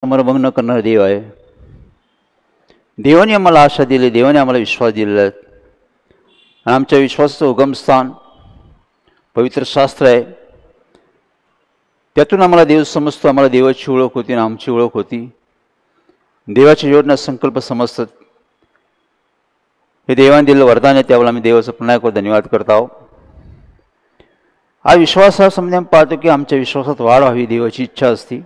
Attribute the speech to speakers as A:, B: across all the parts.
A: समरभंग न करणारा देव आहे. देवाने आम्हाला आशा दिली, देवाने आम्हाला विश्वास दिलेला आहे. आणि आमच्या विश्वासाचं उगमस्थान पवित्र शास्त्र आहे. त्यातून आम्हाला देव समजतो, आम्हाला देवाची ओळख होती आणि आमची ओळख होती. देवाची योजना संकल्प समजतात. हे देवाने दिलेलं वरदान आहे, त्यावेळेला आम्ही देवाचा पुन्हा एकदा धन्यवाद करत आहोत. हा विश्वास हा समजा आम्ही पाहतो की आमच्या विश्वासात वाढ व्हावी, देवाची इच्छा असते.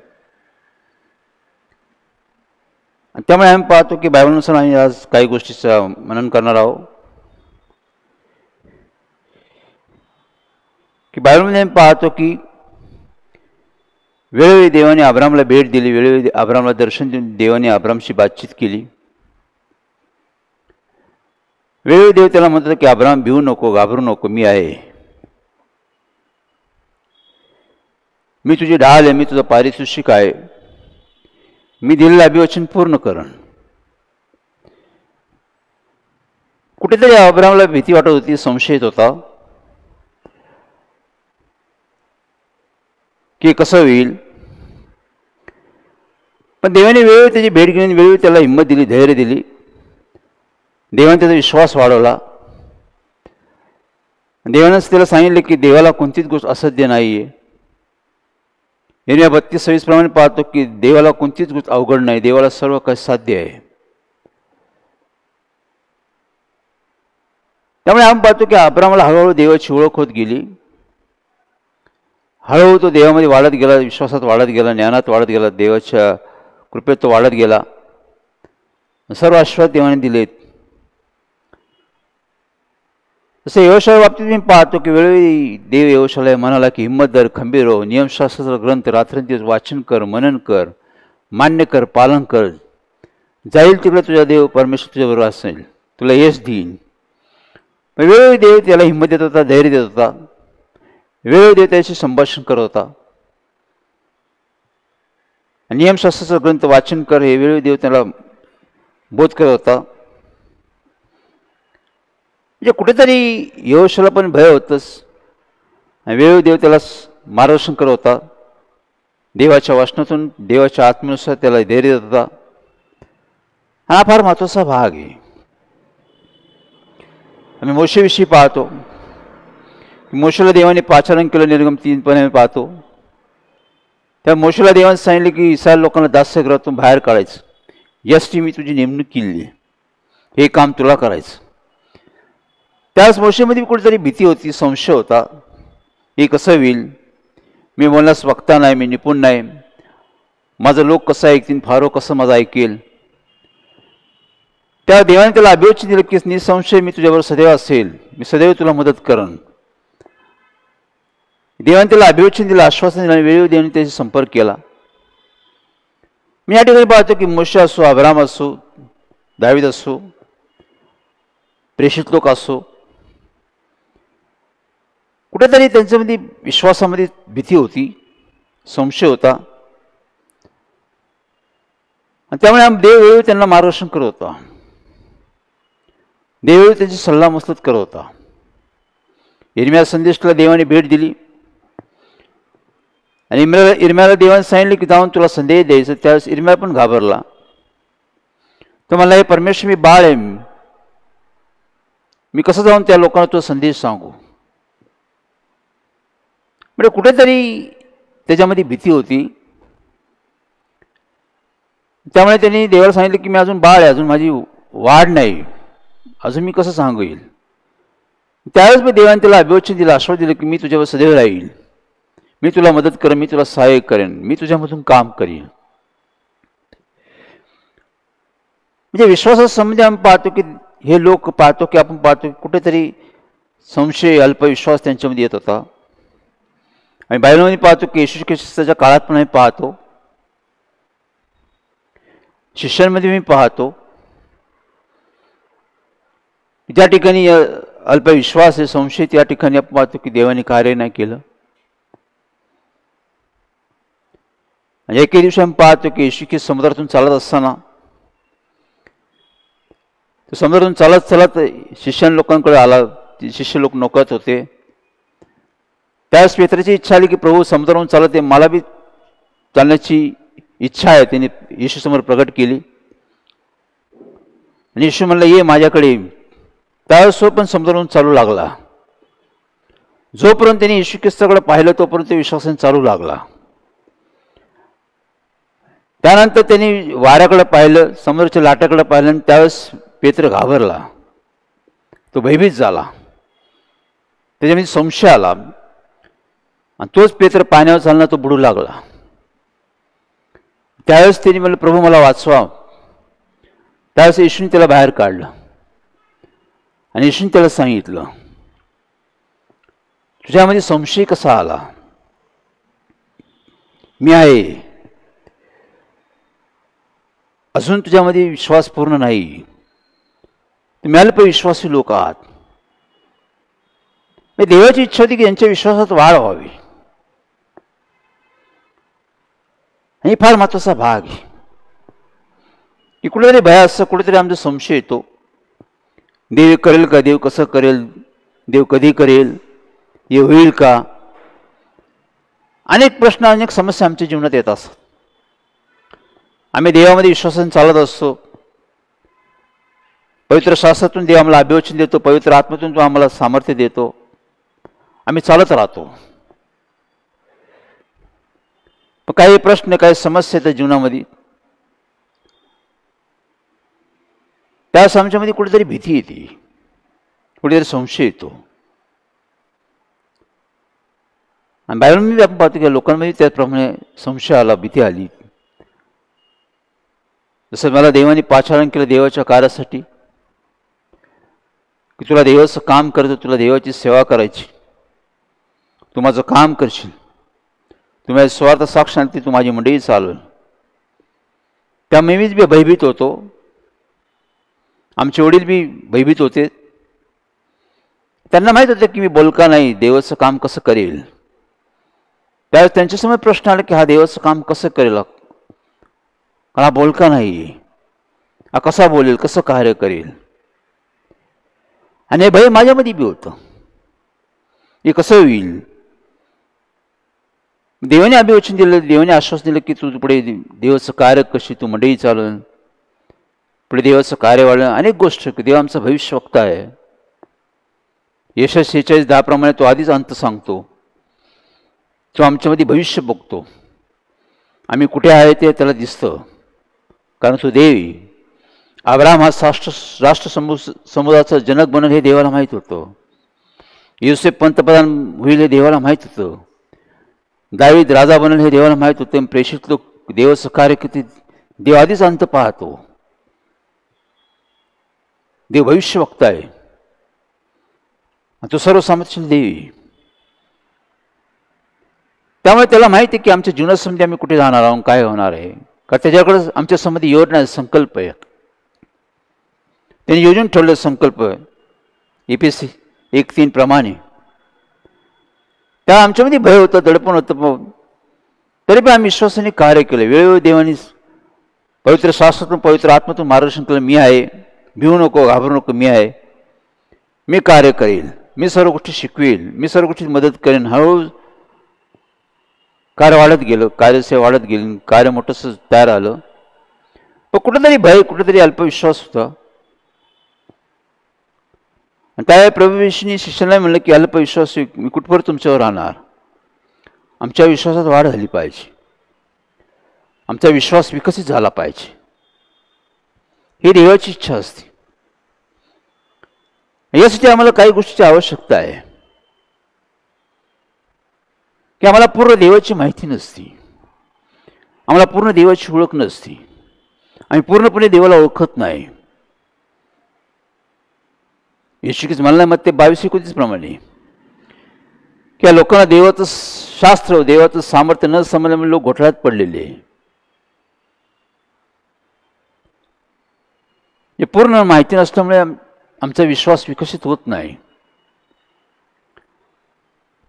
A: त्यामुळे आम्ही पाहतो की बायबलनुसार आम्ही आज काही गोष्टीचं मनन करणार आहोत. की बायबलमध्ये आम्ही पाहतो की वेळोवेळी देवाने अब्रामला भेट दिली, वेळोवेळी अब्रामला दर्शन देऊन देवाने अब्रामशी बातचीत केली. वेळोवेळी देव त्याला म्हणतात की अब्राम भिवू नको, घाबरू नको, मी आहे. मी तुझी ढाल आहे, मी तुझा पारितोषिक आहे, मी दिलेलं अभिवचन पूर्ण करण. कुठेतरी अब्रामला भीती वाटत होती, संशय येत होता की कसं होईल. पण देवाने वेळोवेळी त्याची भेट घेऊन वेळोवेळी त्याला हिंमत दिली, धैर्य दिली. देवाने त्याचा विश्वास वाढवला. देवानेच त्याला सांगितले की देवाला कोणतीच गोष्ट असाध्य नाही आहे. यिर्मया 32:26 प्रमाणे पाहतो की देवाला कोणतीच गोष्ट अवघड नाही, देवाला सर्व काही साध्य आहे. त्यामुळे आम्ही पाहतो की अब्रामला हळूहळू देवाची ओळख होत गेली. हळूहळू तो देवामध्ये वाढत गेला, विश्वासात वाढत गेला, ज्ञानात वाढत गेला, देवाच्या कृपेत तो वाढत गेला. सर्व आशीर्वाद देवाने दिलेत. जसं यहोशूआ बाबतीत मी पाहतो की वेळोवेळी देव यहोशूआला म्हणाला की हिंमत धर, खंबीर हो, नियमशास्त्राचा ग्रंथ रात्रंदिवस वाचन कर, मनन कर, मान्य कर, पालन कर. जाईल तिकडे तुझा देव परमेश्वर तुझ्याबरोबर असेल, तुला यश देईन. वेळोवेळी देव त्याला हिंमत देत होता, धैर्य देत होता. वेळोवेळी देव त्याशी संभाषण करत होता. नियमशास्त्राचा ग्रंथ वाचन कर हे वेळोवेळी देव त्याला बोध करत होता. म्हणजे कुठेतरी यहोशूआला पण भय होतंच. वेळोवेळी देव त्याला मार्गदर्शन करत होता. देवाच्या वचनातून, देवाच्या आत्म्यानुसार त्याला धैर्य देत होता. हा फार महत्त्वाचा भाग आहे. आम्ही मोशेविषयी पाहतो. मोशेला देवाने पाचारण केलं, निर्गम 3 आम्ही पाहतो. त्या मोशेला देवाने सांगितले की इस्रायल लोकांना दास्यगृहातून बाहेर काढायचं. यासाठी मी तुझी नेमणूक केली आहे, हे काम तुला करायचं. त्याच मोशेमध्ये कुठेतरी भीती होती, संशय होता. हे कसं होईल, मी बोलण्यास वक्ता नाही, मी निपुण नाही, माझं लोक कसं ऐकतील, फारो कसं माझं ऐकेल. त्या देवाने त्याला अभिवचन दिलं की निसंशय मी तुझ्याबरोबर सदैव असेल, मी सदैव तुला मदत करण. देवाने त्याला अभिवचन दिलं, आश्वासन दिलं आणि वेळोवेळी देवाने त्याशी संपर्क केला. मी या ठिकाणी पाहतो की मोशे असो, अब्राम असो, दावीद असो, प्रेषित लोक असो, कुठेतरी त्यांच्यामध्ये विश्वासामध्ये भीती होती, संशय होता. आणि त्यामुळे देव वेळोवेळी त्यांना मार्गदर्शन करत होता. देव वेळोवेळी त्यांची सल्ला मसलत करत होता. यिर्मया संदेशाला देवाने भेट दिली आणि यिर्मयाला देवाने सांगितले की जाऊन तुला संदेश द्यायचं. त्यावेळेस यिर्मया पण घाबरला. तो म्हणला, हे परमेश्वर, मी बाळ आहे, मी कसं जाऊन त्या लोकांना तुझा संदेश सांगू. म्हणजे कुठेतरी त्याच्यामध्ये भीती होती. त्यामुळे त्यांनी देवाला सांगितलं की मी अजून बाळ आहे, अजून माझी वाढ नाही, अजून मी कसं सांगू येईल. त्यावेळेस मी देवाने त्याला अभिवचन दिलं, आश्वासन दिलं की मी तुझ्यावर सदैव राहील, मी तुला मदत करेन, मी तुला सहाय्य करेन, मी तुझ्यामधून काम करीन. म्हणजे विश्वासाच्या संबंधी आम्ही पाहतो की हे लोक पाहतो की आपण पाहतो की कुठेतरी संशय, अल्पविश्वास त्यांच्यामध्ये येत होता. आणि बायबलमध्ये पाहतो की येशू ख्रिस्ताच्या काळात पण आम्ही पाहतो, शिष्यांमध्ये मी पाहतो ज्या ठिकाणी अल्पविश्वास आहे, संशय, त्या ठिकाणी आपण पाहतो की देवाने कार्य नाही केलं. आणि एके दिवशी आम्ही पाहतो की येशू ख्रिस्त समुद्रातून चालत असताना, समुद्रातून चालत चालत शिष्य लोकांकडे आला. शिष्य लोक नकोत होते. त्यावेळेस पेत्राची इच्छा आली की प्रभू समुद्रावरून चालत आहे, मला बी चालण्याची इच्छा आहे त्यांनी येशूसमोर प्रगट केली. आणि येशू म्हणला, ये माझ्याकडे. त्यावेळेस तो पण समुद्रावरून चालू लागला. जोपर्यंत त्यांनी येशू ख्रिस्ताकडे पाहिलं तोपर्यंत विश्वासाने चालू लागला. त्यानंतर त्यांनी वाऱ्याकडे पाहिलं, समुद्राच्या लाटाकडे पाहिलं, आणि त्यावेळेस पेत्र घाबरला, तो भयभीत झाला, त्याच्यामध्ये संशय आला. आणि तोच पेत्र पाण्यावर चालला, तो बुडू लागला. त्यावेळेस त्यांनी म्हणलं, प्रभू मला वाचवा. त्यावेळेस येशूने त्याला बाहेर काढलं आणि येशूने त्याला सांगितलं, तुझ्यामध्ये संशय कसा आला? मी आहे, अजून तुझ्यामध्ये विश्वास पूर्ण नाही. तुम्ही अल्पविश्वासी लोक आहात. देवाची इच्छा होती की यांच्या विश्वासात वाढ व्हावी. आणि फार महत्वाचा भाग आहे की कुठेतरी भय असतं, कुठेतरी आमचा संशय येतो. देव करेल का? देव कसं करेल? देव कधी करेल? हे होईल का? अनेक प्रश्न, अनेक समस्या आमच्या जीवनात येत असतात. आम्ही देवामध्ये विश्वासाने चालत असतो. पवित्र शास्त्रातून देव आम्हाला अभिवचन देतो, पवित्र आत्म्यातून तो आम्हाला सामर्थ्य देतो. आम्ही चालत राहतो. पण काही प्रश्न, काही समस्या येतात जीवनामध्ये. त्यावेळेस आमच्यामध्ये कुठेतरी भीती येते, कुठेतरी संशय येतो. आणि बाहेरून आपण पाहतो की लोकांमध्ये त्याप्रमाणे संशय आला, भीती आली. जसं मला देवाने पाचारण केलं देवाच्या कार्यासाठी, की तुला देवाचं काम करायचं, तुला देवाची सेवा करायची, तू माझं काम करशील, तू माझ्या स्वार्थ साक्ष आणते, तू माझी मंडळी चालवेल. त्यामुळे मीच बी भयभीत होतो. आमचे वडील बी भयभीत होते. त्यांना माहीत होतं की मी बोलका नाही, देवाचं काम कसं करेल. त्यावेळेस त्यांच्यासमोर प्रश्न आला की हा देवाचं काम कसं करेल, हा बोलका नाही, हा कसा बोलेल, कसं कार्य करेल. आणि हे भय माझ्यामध्ये बी होतं, हे कसं होईल. देवाने अभिवचन दिलं, देवाने आश्वासन दिलं की तू पुढे देवाचं कार्य कशी, तू मंडळी चालवून पुढे देवाचं कार्य वाढलं. अनेक गोष्ट, देव आमचा भविष्य वक्ता आहे. यशा 46:10 प्रमाणे तो आधीच अंत सांगतो. तो आमच्यामध्ये भविष्य बघतो. आम्ही कुठे आहे ते त्याला दिसतं, कारण तो देव. अब्राहम हा राष्ट्र समुदायाचा जनक बनल हे देवाला माहीत होतं. युसेफ पंतप्रधान होईल हे देवाला माहीत होतं. दावीद राजा बनल हे देवाला माहीत होतं. प्रेषित लोक देवाचं कार्य किती देव आधीच अंत पाहतो. देव भविष्य वक्ता आहे. तो सर्वसामर्थ्य देव. त्यामुळे त्याला माहिती आहे की आमच्या जीवनासंबंधी आम्ही कुठे जाणार आहोत, काय होणार आहे. का त्याच्याकडे आमच्या संबंधी योजना, संकल्प आहे. त्यांनी योजून ठेवलेला संकल्प EPC 1:3 प्रमाणे. त्या आमच्यामध्ये भय होतं, दडपण होतं, तरी पण आम्ही विश्वासाने कार्य केलं. वेळोवेळी देवानी पवित्र शास्त्रातून, पवित्र आत्म्यातून मार्गदर्शन केलं. मी आहे, भिवू नको, घाबरू नको, मी आहे, मी कार्य करेल, मी सर्व गोष्टी शिकवेल, मी सर्व गोष्टी मदत करेन. हळूहळू कार्य वाढत गेलं, कार्यसेवा वाढत गेली, कार्य मोठंसं तयार आलं. पण कुठेतरी भय, कुठेतरी अल्पविश्वास होता. आणि त्या प्रभू येशूंनी शिष्याला म्हणलं की अल्पविश्वास मी कुठपर्यंत तुमच्यावर राहणार. आमच्या विश्वासात वाढ झाली पाहिजे, आमचा विश्वास विकसित झाला पाहिजे. ही देवाची इच्छा असते. यासाठी आम्हाला काही गोष्टीची आवश्यकता आहे की आम्हाला पूर्ण देवाची माहिती नसती, आम्हाला पूर्ण देवाची ओळख नसती, आम्ही पूर्णपणे देवाला ओळखत नाही. येशू ख्रिस्त म्हणला मग ते 22:29 प्रमाणे की या लोकांना देवाचं शास्त्र, देवाचं सामर्थ्य न समजल्यामुळे लोक घोटाळ्यात पडलेले. हे पूर्ण माहिती नसल्यामुळे आमचा विश्वास विकसित होत नाही.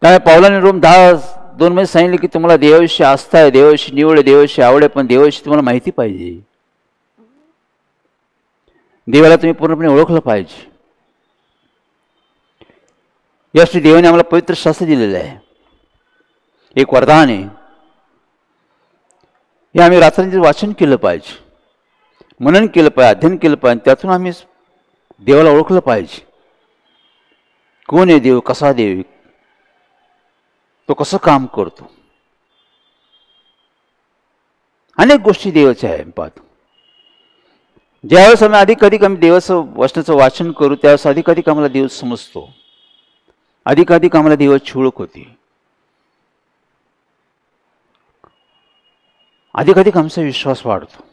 A: त्यामुळे पौलाने रोम 10:2 मध्ये सांगितले की तुम्हाला देवाविषयी आस्था आहे, देवाविषयी निवड आहे, देवाविषयी आवड आहे, पण देवाविषयी तुम्हाला माहिती पाहिजे. देवाला तुम्ही पूर्णपणे ओळखलं पाहिजे. यासाठी देवाने आम्हाला पवित्र शास्त्र दिलेलं आहे, एक वरदान आहे. हे आम्ही रात्री वाचन केलं पाहिजे, मनन केलं पाहिजे, अध्ययन केलं पाहिजे. त्यातून आम्ही देवाला ओळखलं पाहिजे. कोण आहे देव, कसा देव, तो कसं काम करतो. अनेक गोष्टी देवाच्या आहे पाहतो. ज्यावेळेस आम्ही अधिक आम्ही देवाचं वचनाचं वाचन करू त्यावेळेस अधिक आम्हाला देव समजतो, अधिक आम्हाला देवाची ओळख होती, अधिक आमचा विश्वास वाढतो.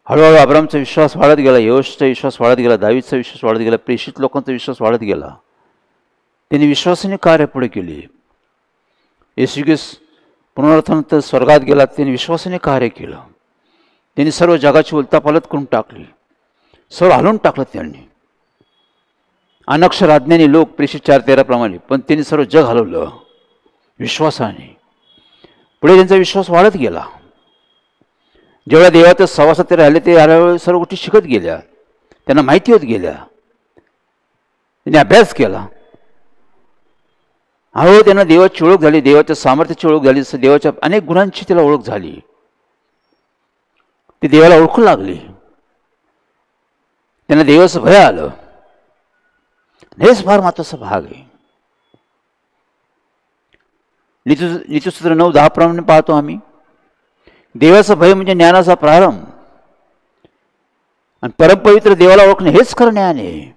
A: हळूहळू अब्रामचा विश्वास वाढत गेला, योशचा विश्वास वाढत गेला, दावीदचा विश्वास वाढत गेला, प्रेषित लोकांचा विश्वास वाढत गेला. त्यांनी विश्वासाने कार्य पुढे केले. येशू ख्रिस्त पुनरुत्थानानंतर स्वर्गात गेला, त्यांनी विश्वासाने कार्य केलं. त्यांनी सर्व जगाची उलथापालथ करून टाकली, सर्व हलवून टाकलं त्यांनी. अनक्षर अज्ञानी लोक प्रेषित 4:13 प्रमाणे, पण त्यांनी सर्व जग हलवलं विश्वासाने. पुढे त्यांचा विश्वास वाढत गेला. जेवढ्या देवाच्या सहवासात ते राहिले ते हळूहळू सर्व गोष्टी शिकत गेल्या, त्यांना माहिती होत गेल्या, त्यांनी अभ्यास केला. हळूहळू त्यांना देवाची ओळख झाली, देवाच्या सामर्थ्याची ओळख झाली, देवाच्या अनेक गुणांची त्याला ओळख झाली. ते देवाला ओळखू लागले, त्यांना देवाचं भय आलं. हेच फार महत्वाचा भाग आहे. नीतिसूत्र 9:10 प्रमाणे पाहतो आम्ही, देवाचं भय म्हणजे ज्ञानाचा प्रारंभ, आणि परमपवित्र देवाला ओळखणे हेच खरं ज्ञान आहे.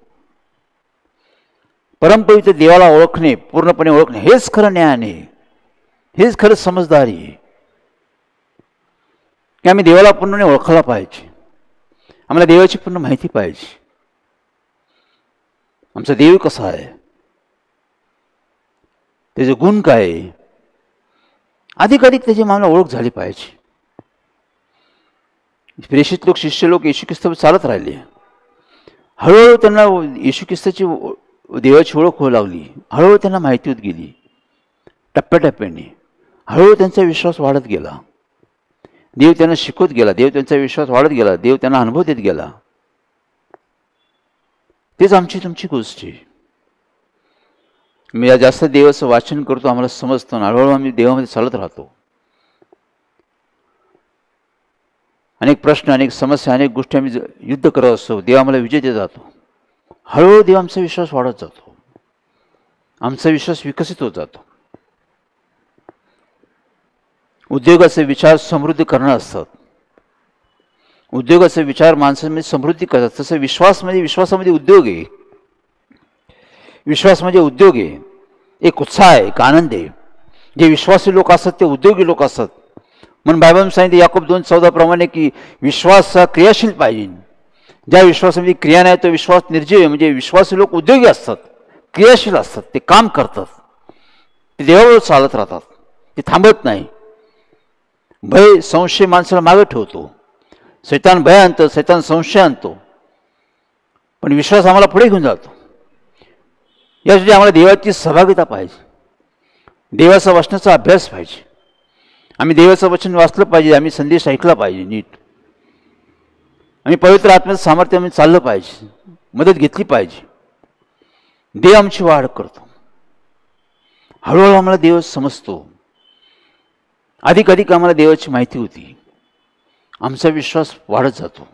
A: परमपवित्र देवाला ओळखणे, पूर्णपणे ओळखणे हेच खरं ज्ञान आहे, हेच खरं समजदारी आहे. की आम्ही देवाला पूर्णपणे ओळखायला पाहिजे, आम्हाला देवाची पूर्ण माहिती पाहिजे. आमचा देव कसा आहे, त्याचे गुण काय आहे, अधिक त्याची आम्हाला ओळख झाली पाहिजे. प्रेषित लोक, शिष्य लोक येशू ख्रिस्तावर चालत राहिले. हळूहळू त्यांना येशू ख्रिस्ताची देवाची ओळख होऊ लागली, हळूहळू त्यांना माहिती होत गेली. टप्प्याटप्प्याने हळूहळू त्यांचा विश्वास वाढत गेला. देव त्यांना शिकवत गेला, देव त्यांचा विश्वास वाढत गेला, देव त्यांना अनुभव देत गेला. तेच आमची तुमची गोष्ट आहे. मी जास्त देवाचं वाचन करतो, आम्हाला समजतं, हळूहळू आम्ही देवामध्ये चालत राहतो. अनेक प्रश्न, अनेक समस्या, अनेक गोष्टी आम्ही युद्ध करत असतो, देव आम्हाला विजय देत जातो. हळूहळू देव आमचा विश्वास वाढत जातो, आमचा विश्वास विकसित होत जातो. उद्योगाचे विचार समृद्धी करणार असतात, उद्योगाचे विचार माणसांमध्ये समृद्धी करतात. तसं विश्वासामध्ये उद्योग आहे, विश्वास म्हणजे उद्योग आहे, एक उत्साह आहे, एक आनंद आहे. जे विश्वासी लोक असतात ते उद्योगी लोक असतात. म्हणून बायबलने सांगितले याकोब 2:14 प्रमाणे की विश्वास क्रियाशील पाहिजे. ज्या विश्वासामध्ये क्रिया नाही तो विश्वास निर्जीव आहे. म्हणजे विश्वासी लोक उद्योगी असतात, क्रियाशील असतात, ते काम करतात, ते देवावर चालत राहतात, ते थांबत नाही. भय संशय माणसाला मागे ठेवतो, शैतान भय आणतो, शैतान संशय आणतो, पण विश्वास आम्हाला पुढे घेऊन जातो. यासाठी आम्हाला देवाची सहभागिता पाहिजे, देवाचा वचनाचा अभ्यास पाहिजे, आम्ही देवाचं वचन वाचलं पाहिजे, आम्ही संदेश ऐकला पाहिजे नीट, आम्ही पवित्र आत्म्याचं सामर्थ्य आम्ही चाललं पाहिजे, मदत घेतली पाहिजे. देव आमची वाढ करतो, हळूहळू आम्हाला देव समजतो, अधिक आम्हाला देवाची माहिती होती, आमचा विश्वास वाढत जातो.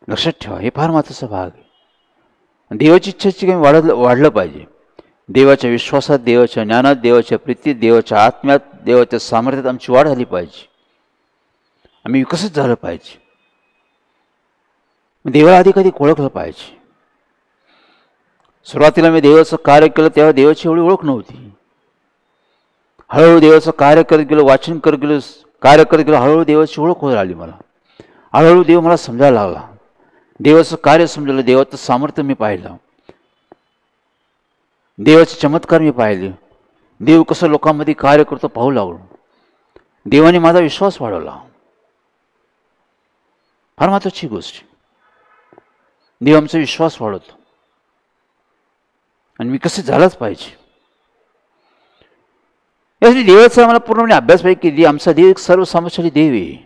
A: लक्षात ठेवा, हे फार महत्त्वाचा भाग आहे. देवाची इच्छाची काही वाढलं पाहिजे. देवाच्या विश्वासात, देवाच्या ज्ञानात, देवाच्या प्रीतीत, देवाच्या आत्म्यात, देवाच्या सामर्थ्यात आमची वाढ झाली पाहिजे, आम्ही विकसित झालं पाहिजे. देवाला अधिक ओळखलं पाहिजे. सुरुवातीला मी देवाचं कार्य केलं तेव्हा देवाची एवढी ओळख नव्हती. हळूहळू देवाचं कार्य करत गेलो, वाचन करत गेलो, कार्य करत गेलो, हळूहळू देवाची ओळख होत राहिली मला. हळूहळू देव मला समजायला लागला, देवाचं कार्य समजलं, देवाचं सामर्थ्य मी पाहिलं, देवाचे चमत्कार मी पाहिले, देव कसं लोकांमध्ये कार्य करतो पाहू लागलो. देवाने माझा विश्वास वाढवला. फार महत्वाची गोष्ट, देव आमचा विश्वास वाढवतो आणि विकसित झालाच पाहिजे. यासाठी देवाचा आम्हाला पूर्णपणे अभ्यास पाहिजे की आमचा देव एक सर्वसामर्थ्यशाली देव आहे.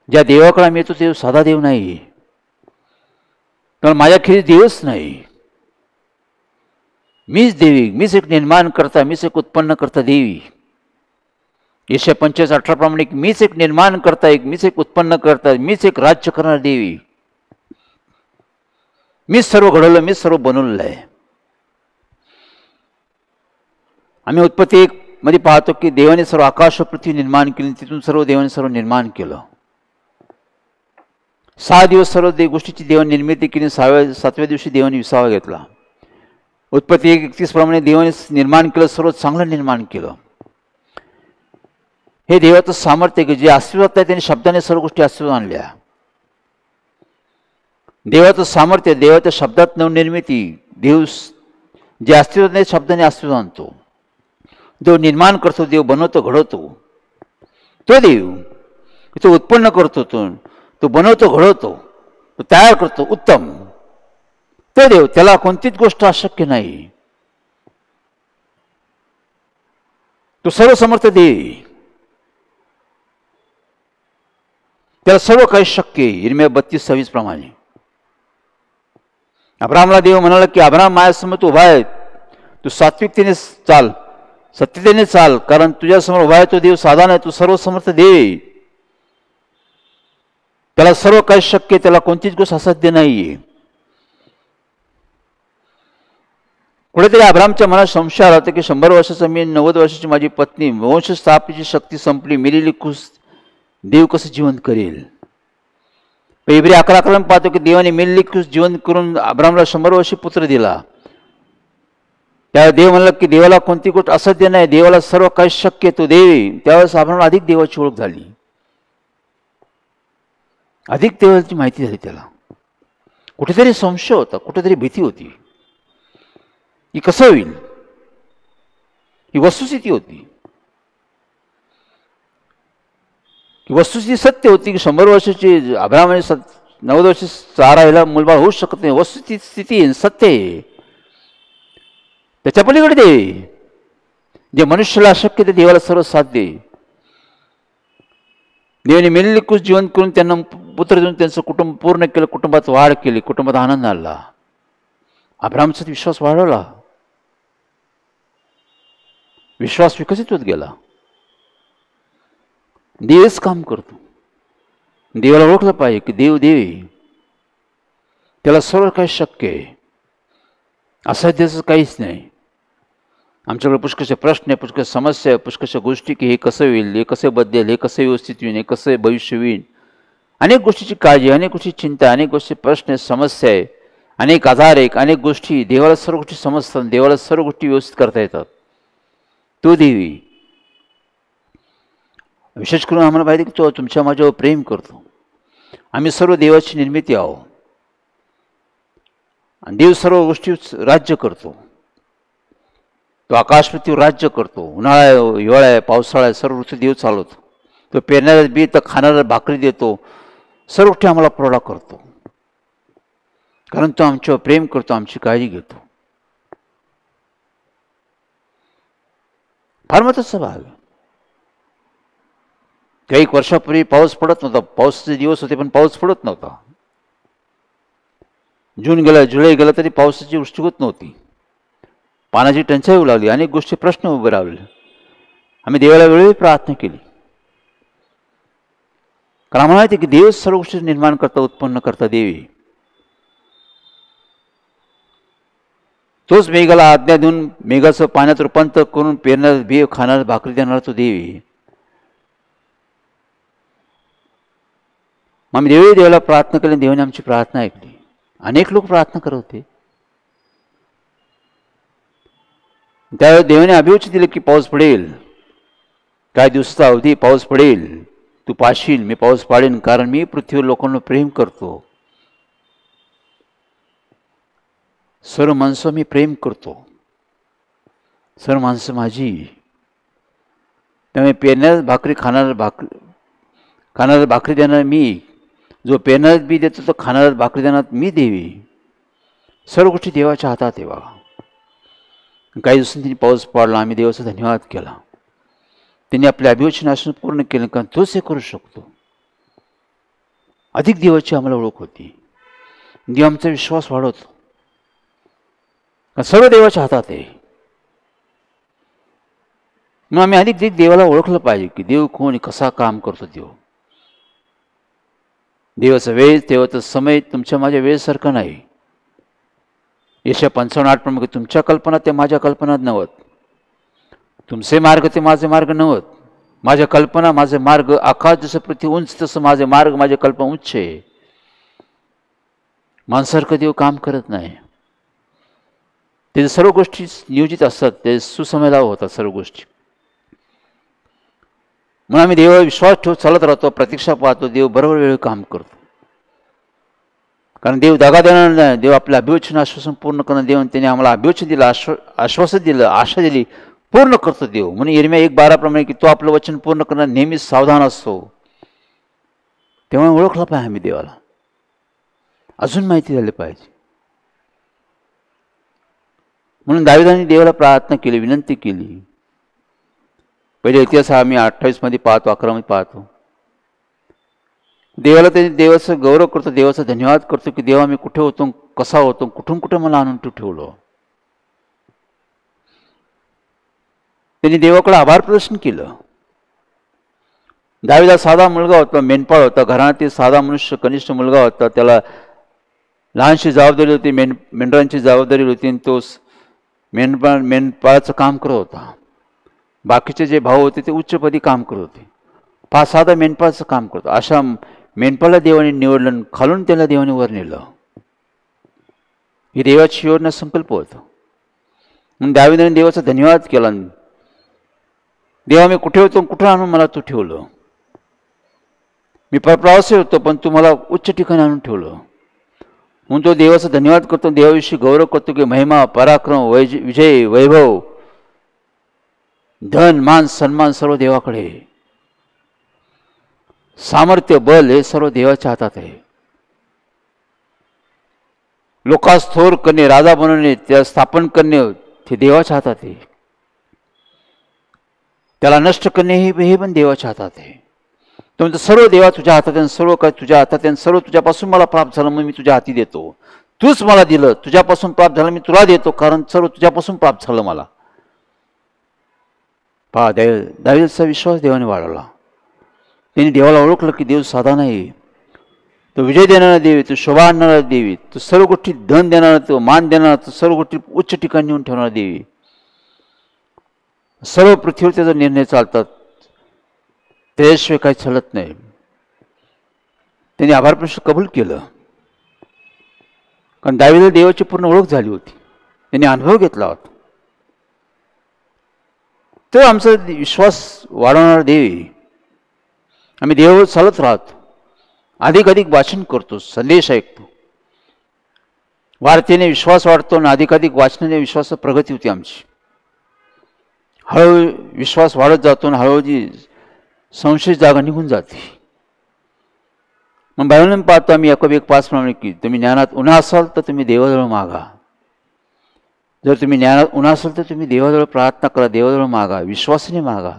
A: ज्या देवाकडे आम्ही येतो ते साधा देव नाही, कारण माझ्याखेरीज देवच नाही. मीच देवी, मीच एक निर्माण करता, मीच एक उत्पन्न करता देवी. यशया 45:18 प्रमाणे मीच एक निर्माण करता, मीच एक उत्पन्न करता, मीच एक राज्य करणार देवी, मीच सर्व घडवलं, मीच सर्व बनवलेलं आहे. आम्ही उत्पत्ती 1 मध्ये पाहतो की देवाने सर्व आकाश व पृथ्वी निर्माण केली, तिथून सर्व देवाने सर्व निर्माण केलं. 6 दिवस सर्व गोष्टीची देवाने निर्मिती केली, 7व्या दिवशी देवाने विसावा घेतला. उत्पत्ती 1:31 प्रमाणे देवाने निर्माण केलं, सर्व चांगलं निर्माण केलं. हे देवाचं सामर्थ्य की जे अस्तित्वात आहे त्याने शब्दाने सर्व गोष्टी अस्तित्वात आणल्या. देवाचं सामर्थ्य, देवाच्या शब्दात नवनिर्मिती. देव जे अस्तित्वात नाही शब्दाने अस्तित्वात आणतो. देव निर्माण करतो, देव बनवतो, घडवतो. तो देव तो उत्पन्न करतो, तो बनवतो, घडवतो, तो तयार करतो, उत्तम. तो देव, त्याला कोणतीच गोष्ट अशक्य नाही. तो सर्वसमर्थ देव, त्याला सर्व काही शक्य आहे. यिर्मया 32:26 प्रमाणे अब्राहमला देव म्हणाला की अब्राहम माझ्यासमोर तू उभा आहे, तू सात्विकतेने चाल, सत्यतेने चाल, कारण तुझ्यासमोर उभा आहे तो देव साधा नाही, तू सर्वसमर्थ देव. त्याला सर्व काही शक्य, त्याला कोणतीच गोष्ट असाध्य नाहीये. कुठेतरी अब्रामच्या मनात संशय आला होता की 100 वर्षाचा मी, 90 वर्षाची माझी पत्नी, वंश स्थापनेची शक्ती संपली, मेलेली खुश देव कसं जिवंत करेल. इब्री 11:11 पाहतो की देवाने मेलेली खुश जिवंत करून अब्रामला 100 वर्षी पुत्र दिला. त्या देव म्हणला की देवाला कोणती गोष्ट असाध्य नाही, देवाला सर्व काही शक्य, तो देव. त्यावेळेस अब्रामला अधिक देवाची ओळख झाली, अधिक देवाची माहिती झाली. त्याला कुठेतरी संशय होता, कुठेतरी भीती होती की कसं होईल. ही वस्तुस्थिती होती, की वस्तुस्थिती सत्य होती की 100 वर्षाची अब्राहामाने 90 वर्ष सारायला मुलबाळ होऊ शकत नाही. वस्तुस्थिती सत्य आहे. त्याच्या पलीकडे देव, जे मनुष्याला अशक्य ते देवाला सर्व साध्य आहे. देवाने मेलेली कुश जिवंत करून त्यांना पुत्र देऊन त्यांचं कुटुंब पूर्ण केलं, कुटुंबात वाढ केली, कुटुंबात आनंद आणला. अब्राहामचा विश्वास वाढवला, विश्वास विकसित होत गेला. देवच काम करतो. देवाला ओळखलं पाहिजे की देव देव, त्याला सर्व काही शक्य आहे, असाध्याचं काहीच नाही. आमच्याकडे पुष्कळचे प्रश्न आहे, पुष्कळ समस्या आहे, पुष्कळशा गोष्टी की हे कसं होईल, हे कसं बदलेल, हे कसं व्यवस्थित होईल, हे कसं भविष्य होईल. अनेक गोष्टीची काळजी, अनेक गोष्टीची चिंता, अनेक गोष्टी प्रश्न आहे, समस्या आहे, अनेक आधार आहे, अनेक गोष्टी. देवाला सर्व गोष्टी समजतात, देवाला सर्व गोष्टी व्यवस्थित करता येतात. तो देवी विशेष करून आम्हाला माहिती की तो तुमच्या माझ्यावर प्रेम करतो. आम्ही सर्व देवाची निर्मिती आहोत आणि देव सर्व गोष्टी राज्य करतो. तो आकाश पृथ्वीवर राज्य करतो. उन्हाळा आहे, हिवाळा आहे, पावसाळा आहे, सर्व ऋतू देव चालवतो. तो पेरणाऱ्या बी तर खाणाऱ्या भाकरी देतो, सर्व गोष्टी आम्हाला पुरवठा करतो, कारण तो आमच्यावर प्रेम करतो, आमची काळजी घेतो. फार महत्त्वाचा भाग. काही वर्षापूर्वी पाऊस पडत नव्हता, पावसाचे दिवस होते पण पाऊस पडत नव्हता. जून गेला, जुलै गेला तरी पावसाची वृष्टी होत नव्हती. पाण्याची टंचाई होऊ लागली, अनेक गोष्टी प्रश्न उभे राहिले. आम्ही देवाला वेळोवेळी प्रार्थना केली, कारण आम्हाला माहिती की देव सर्व गोष्टी निर्माण करता, उत्पन्न करता देवी. तोच मेघाला आज्ञा देऊन मेघाचं पाण्यात रूपांतर करून पेरणार बी खाणार भाकरी देणार तो देवी. आम्ही देवाला प्रार्थना केली, देवाने आमची प्रार्थना ऐकली. अनेक लोक प्रार्थना करत होते. त्यावेळी देवाने अभिवचन दिले की पाऊस पडेल, काही दिवसाचा अवधी पाऊस पडेल, तू पाशील, मी पाऊस पाडेन, कारण मी पृथ्वीवर लोकांना प्रेम करतो. सर्व माणसं मी प्रेम करतो, सर्व माणसं माझी. त्यामुळे पेरण्यात भाकरी खाणाऱ्या भाकरी देणार मी, जो पेरण्यात बी देतो तो खाणाऱ्या भाकरी देणार मी देवी. सर्व गोष्टी देवाच्या हातात आहे बघा. काही दिवसांनी पाऊस पडला, आम्ही देवाचा धन्यवाद केला. त्यांनी आपले अभिवचन असून पूर्ण केलं, कारण तोच हे करू शकतो. अधिक देवाची आम्हाला ओळख होती, देव आमचा विश्वास वाढवतो, सर्व देवाच्या हातात आहे. मग आम्ही अधिक देवाला ओळखलं पाहिजे की देव कोण, कसा काम करतो देव. देवाचा वेळ, देवाचा समय तुमच्या माझ्या वेळेसारखा नाही. यशा 55:8 तुमच्या कल्पना ते माझ्या कल्पनात नव्हत, तुमचे मार्ग ते माझे मार्ग नव्हत. माझ्या कल्पना, माझे मार्ग आकाश जसं पृथ्वी उंच तसं माझे मार्ग, माझे कल्पना उच्च आहे. माणसारखं देव काम करत नाही. ते सर्व गोष्टी नियोजित असतात, ते सुसमयाला होतात सर्व गोष्टी. म्हणून आम्ही देवावर विश्वास ठेवून चालत राहतो, प्रतीक्षा पाहतो. देव बरोबर वेळ काम करतो, कारण देव दगा देणार नाही. देव आपलं अभिवचन आश्वासन पूर्ण करणं. देव त्याने आम्हाला अभिवचन दिलं, आश्वासन दिलं, आशा दिली, पूर्ण करतो देव. म्हणून यिर्मया 1:12 की तो आपलं वचन पूर्ण करणार नेहमीच सावधान असतो. तेव्हा ओळखलं पाहिजे आम्ही देवाला, अजून माहिती झाली पाहिजे. म्हणून दाविदाने देवाला प्रार्थना केली, विनंती केली. पहिले इतिहास आम्ही 28 पाहतो, 11 पाहतो. देवाला त्याने देवाचं गौरव करतो, देवाचा धन्यवाद करतो की देवा मी कुठे होतो, कसा होतो, कुठून कुठे मला आणून तू ठेवलं. त्यांनी देवाकडे आभार प्रदर्शन केलं. दाविदा साधा मुलगा होता, मेंढपाळ होता, घराण्यातील साधा मनुष्य, कनिष्ठ मुलगा होता. त्याला लहानशी जबाबदारी होती, मेंढरांची जबाबदारी होती, आणि तो मेंढपाळाचं काम करत होता. बाकीचे जे भाऊ होते ते उच्चपदी काम करत होते, फार साधा मेंढपाळाचं काम करतो. अशा मेंढपाळाला देवाने निवडलं, खालून त्याला देवाने वर नेलं. ही देवाची योजना, संकल्प होता. म्हणून दाविदाने देवाचा धन्यवाद केला. देवा मी कुठे होतो, कुठे आणून मला तू ठेवलं. मी परप्रवासी होतो, पण तू मला उच्च ठिकाणी आणून ठेवलं. म्हणून तो देवाचा धन्यवाद करतो, देवाविषयी गौरव करतो की महिमा, पराक्रम, विजय, वैभव, धन, मान, सन्मान सर्व देवाकडे. सामर्थ्य, बल हे सर्व देवाच्या हातात आहे. लोकास थोर करणे, राजा बनवणे, त्या स्थापन करणे हे देवाच्या हातात आहे. त्याला नष्ट करणे हे पण देवाच्या हातात आहे. तो म्हणतो सर्व देवा तुझ्या हातात आहे, सर्व काय तुझ्या हातात आहे, सर्व तुझ्यापासून मला प्राप्त झालं, मग मी तुझ्या हाती देतो. तूच मला दिलं, तुझ्यापासून प्राप्त झालं, मी तुला देतो, कारण सर्व तुझ्यापासून प्राप्त झालं मला. पहा, दाविदाचा विश्वास देवाने वाढवला. त्यांनी देवाला ओळखलं की देव साधा नाही, तो विजय देणारा देवी, तो शोभा आणणारा देवी, तो सर्व गोष्टी धन देणारा, तो मान देणारा, तो सर्व गोष्टी उच्च ठिकाणी नेऊन ठेवणारा देवी. सर्व पृथ्वीवर त्याचा निर्णय चालतात, त्याशिवाय काही चालत नाही. त्यांनी आभार प्रश्न कबूल केलं, कारण दाविदाला देवाची पूर्ण ओळख झाली होती, त्यांनी अनुभव घेतला होता. तो आमचा विश्वास वाढवणारा देव. आम्ही देवावर चालत राहतो, अधिक वाचन करतो, संदेश ऐकतो, वार्तेने विश्वास वाढतो, आणि अधिक वाचनाने विश्वासात प्रगती होती आमची. हळूहळू विश्वास वाढत जातो, आणि हळूहळू जी संशय जागा निघून जाते. मग बायबलमध्ये पाहतो आम्ही याकोब 1:5 की तुम्ही ज्ञानात उन्हा असाल तर तुम्ही देवाजवळ मागा. जर तुम्ही ज्ञानात उन्हा असाल तर तुम्ही देवाजवळ प्रार्थना करा, देवाजवळ मागा, विश्वासाने मागा.